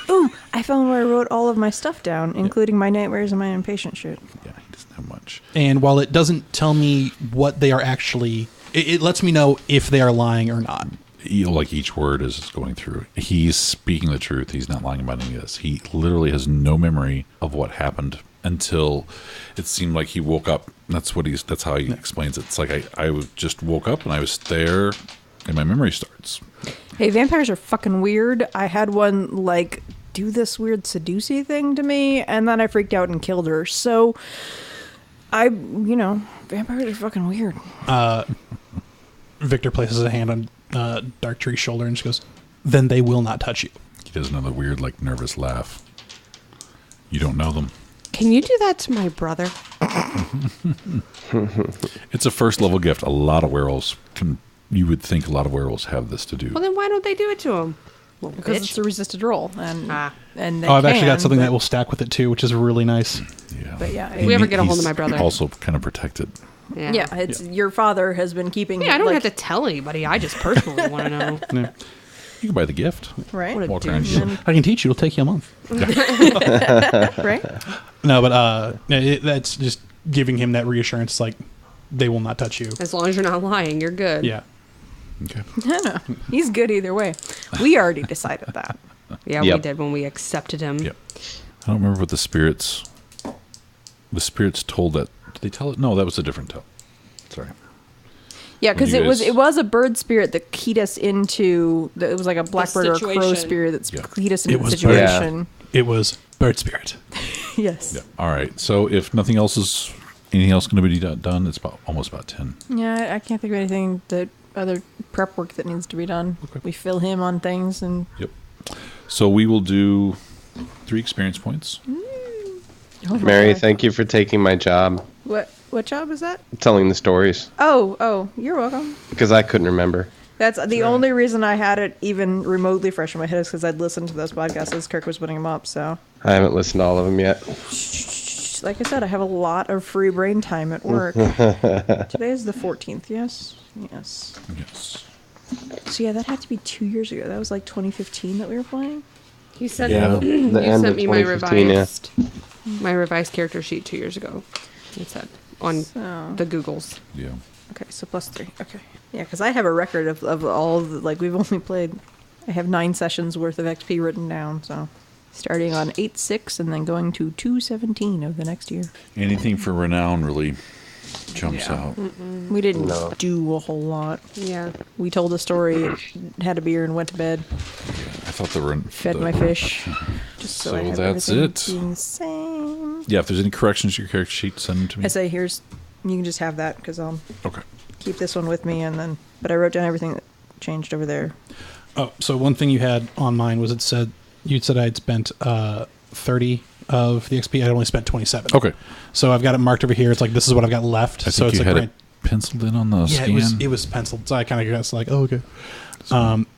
Ooh, I found where I wrote all of my stuff down, including my nightmares and my impatient shit. Yeah, he doesn't have much. And while it doesn't tell me what they are actually... It lets me know if they are lying or not. Like each word is going through. He's speaking the truth. He's not lying about any of this. He literally has no memory of what happened until it seemed like he woke up. That's how he explains it. It's like I just woke up and I was there and my memory starts. Hey, vampires are fucking weird. I had one, like, do this weird seducey thing to me, and then I freaked out and killed her. So, vampires are fucking weird. Victor places a hand on Darktree's shoulder and just goes, "Then they will not touch you." He does another weird, like, nervous laugh. You don't know them. Can you do that to my brother? It's a first level gift. A lot of werewolves you would think a lot of werewolves have this to do. Well, then why don't they do it to him? Well, Because it's a resisted roll, and they I've actually got can, something but- that will stack with it too, which is really nice. Yeah. But yeah, If we ever get a hold of my brother. Also kind of protected. Yeah, it's your father has been keeping. Yeah, I don't like, have to tell anybody. I just personally want to know. Yeah. You can buy the gift. right, What a Walk around douche. and I can teach you. It'll take you a month. right. No, but that's just giving him that reassurance, like they will not touch you. As long as you're not lying, you're good. Yeah. Okay. No, he's good either way. We already decided that. Yeah, Yep. we did when we accepted him. Yep. I don't remember what the spirits told that. Did they tell it? No, that was a different tell. Sorry. Yeah, because you it guys- was a bird spirit that keyed us into. It was like a blackbird or a crow situation. spirit that Yeah. keyed us into It the was situation. It was bird spirit. Yes. Yeah. All right. So if anything else going to be done, it's almost about 10. Yeah, I can't think of anything that other prep work that needs to be done. Okay. We fill him on things and Yep. So we will do 3 experience points. Oh my Mary, God. thank you for taking my job. What job is that? Telling the stories. Oh, you're welcome. Because I couldn't remember. That's the only reason I had it even remotely fresh in my head is because I'd listened to those podcasts as Kirk was putting them up. So, I haven't listened to all of them yet. like I said, I have a lot of free brain time at work. Today is the 14th. Yes. Yes. So yeah, that had to be 2 years ago. That was like 2015 that we were playing. You sent Yeah. you The end sent of me my 2015, my revised character sheet 2 years ago. It said on the Googles. Yeah. Okay, so +3. Okay. Yeah, because I have a record of all the, like, we've only played, I have 9 sessions worth of XP written down, so starting on 8/6 and then going to 2/17 of the next year. Anything for renown really jumps out. We didn't No. do a whole lot. Yeah. We told a story, had a beer, and went to bed. I thought they were Fed my fish. Just so I So have that's everything it. being the same. Yeah, if there's any corrections to your character sheet, send them to me. I say, you can just have that, because I'll Okay. keep this one with me, and then, but I wrote down everything that changed over there. Oh, so one thing you had on mine was you said I'd spent 30 of the XP. I only spent 27. Okay. So I've got it marked over here. It's like this is what I've got left. I think so it's you like had right, it penciled in on the yeah, scan. it was penciled. So I kind of guess like, oh, okay.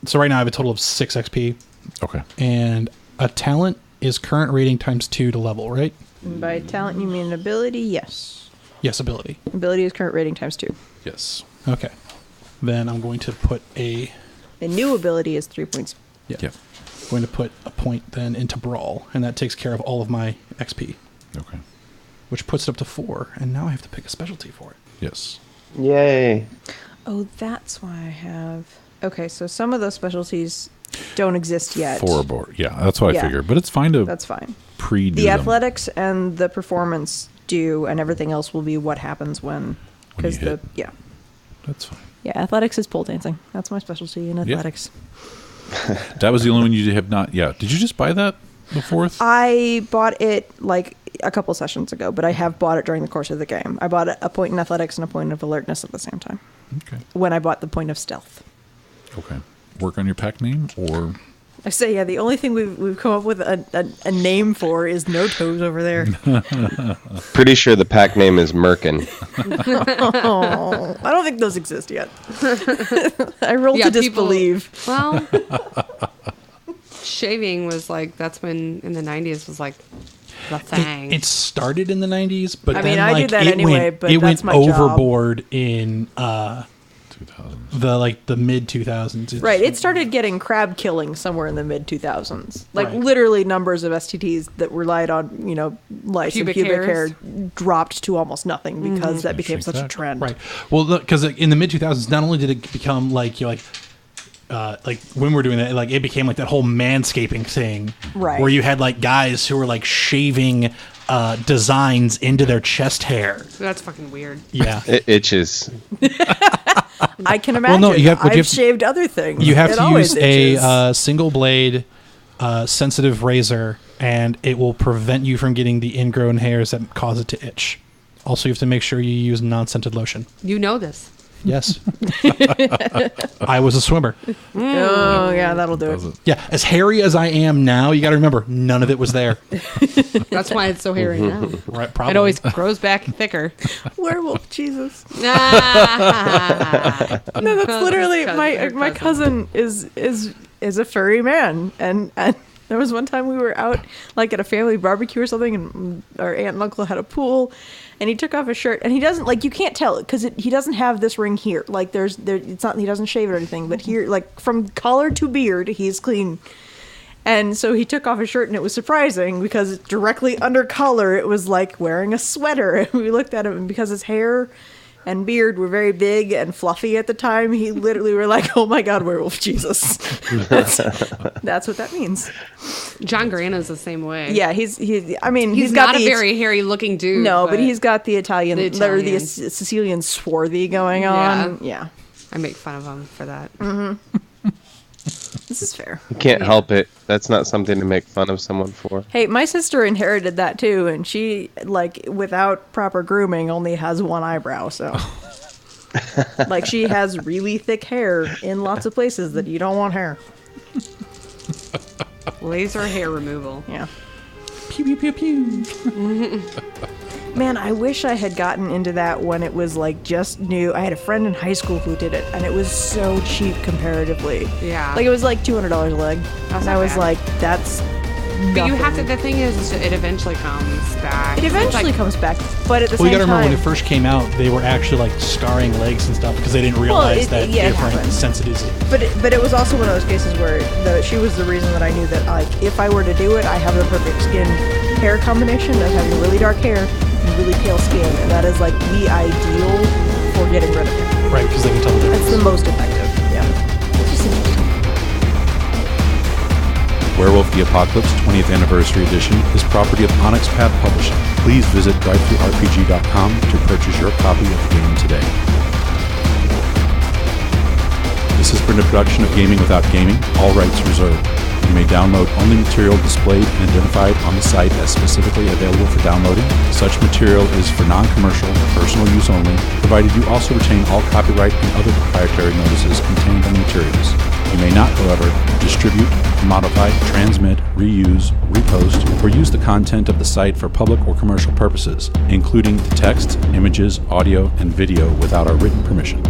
So right now I have a total of 6 XP, Okay. and a talent is current rating times 2 to level, right? And by talent, you mean ability? Yes. Yes, ability. Ability is current rating times 2. Yes. Okay. Then I'm going to put a The new ability is 3 points. Yeah. going to put a point then into brawl, and that takes care of all of my XP, Okay. which puts it up to 4. And now I have to pick a specialty for it. Yes. Yay. Oh, that's why I have. Okay, so some of those specialties don't exist yet. For a board. Yeah, that's what I Yeah. figured. But it's fine to That's fine. pre-do The them. athletics and the performance do, and everything else will be what happens when. Because you hit. That's fine. athletics is pole dancing. That's my specialty in athletics. That was the only one you have not. Yeah. Did you just buy that? The 4th? I bought it like a couple sessions ago, but I have bought it during the course of the game. I bought a point in athletics and a point of alertness at the same time. Okay. When I bought the point of stealth. Okay. Work on your pack name or I say, yeah, the only thing we've come up with a name for is No Toes over there. Pretty sure the pack name is Merkin. Oh, I don't think those exist yet. I roll to disbelieve. Well, shaving was like, that's when in the 90s was like the thing. It started in the 90s, but I then mean, I like, did that it anyway, went, but it that's went my job. overboard in 2000s. the mid 2000s. Right, it started getting crab killing somewhere in the mid 2000s. Like Right. literally numbers of STTs that relied on, lice and Pubic pubic hairs. hair dropped to almost nothing because that became such a Exactly. trend. Right. Well, because in the mid 2000s, not only did it become like when we're doing that, like it became like that whole manscaping thing, Right. Where you had like guys who were like shaving designs into their chest hair. That's fucking weird. Yeah. It itches. I can imagine. no, you have- but I've you have to- shaved other things. You have It to always use itches. a single blade, sensitive razor, and it will prevent you from getting the ingrown hairs that cause it to itch. Also, you have to make sure you use non-scented lotion. You know this. Yes. I was a swimmer. Oh, yeah, that'll do it. Yeah, as hairy as I am now, you got to remember, none of it was there. That's why it's so hairy now. Right? Probably. It always grows back thicker. Werewolf, Jesus. Ah. No, that's literally Cousin- my cousin is a furry man, and there was one time we were out like at a family barbecue or something, and our aunt and uncle had a pool, and he took off his shirt, and he doesn't like you can't tell it because he doesn't have this ring here, like it's not, he doesn't shave it or anything, but here like from collar to beard he's clean. And so he took off his shirt, and it was surprising because directly under collar it was like wearing a sweater. And we looked at him, and because his hair and beard were very big and fluffy at the time, he literally were like, "Oh my God, werewolf, Jesus!" That's what that means. John Grana's the same way. Yeah, he's He's got not a the very hairy looking dude. no, but he's got the Italian, The or the Italian. Sicilian swarthy going on. Yeah, I make fun of him for that. this is fair. You can't help it. That's not something to make fun of someone for. Hey, my sister inherited that too, and she, like, without proper grooming, only has one eyebrow, so. Like, she has really thick hair in lots of places that you don't want hair. Laser hair removal. Yeah. pew, pew, pew, pew. Man, I wish I had gotten into that when it was like just new. I had a friend in high school who did it, and it was so cheap comparatively. Yeah. Like, it was like $200 a leg. That's and I not was bad. like, that's But you have to. nothing. The thing is, it eventually comes back. It eventually comes back, but at the Well, you same gotta remember time... when it first came out, they were actually like scarring legs and stuff because they didn't realize that yeah, it different happened. sensitivities. But it was also one of those cases where she was the reason that I knew that, like, if I were to do it, I have the perfect skin hair combination of having really dark hair and really pale skin, and that is like the ideal for getting rid of it. Right, because they can tell the difference. It's the most effective. Yeah. Just interesting. Werewolf the Apocalypse 20th Anniversary Edition is property of Onyx Path Publishing. Please visit drivethrurpg.com to purchase your copy of the game today. This has been a production of Gaming Without Gaming, all rights reserved. You may download only material displayed and identified on the site as specifically available for downloading. Such material is for non-commercial, personal use only, provided you also retain all copyright and other proprietary notices contained on the materials. You may not, however, distribute, modify, transmit, reuse, repost, or use the content of the site for public or commercial purposes, including the text, images, audio, and video without our written permission.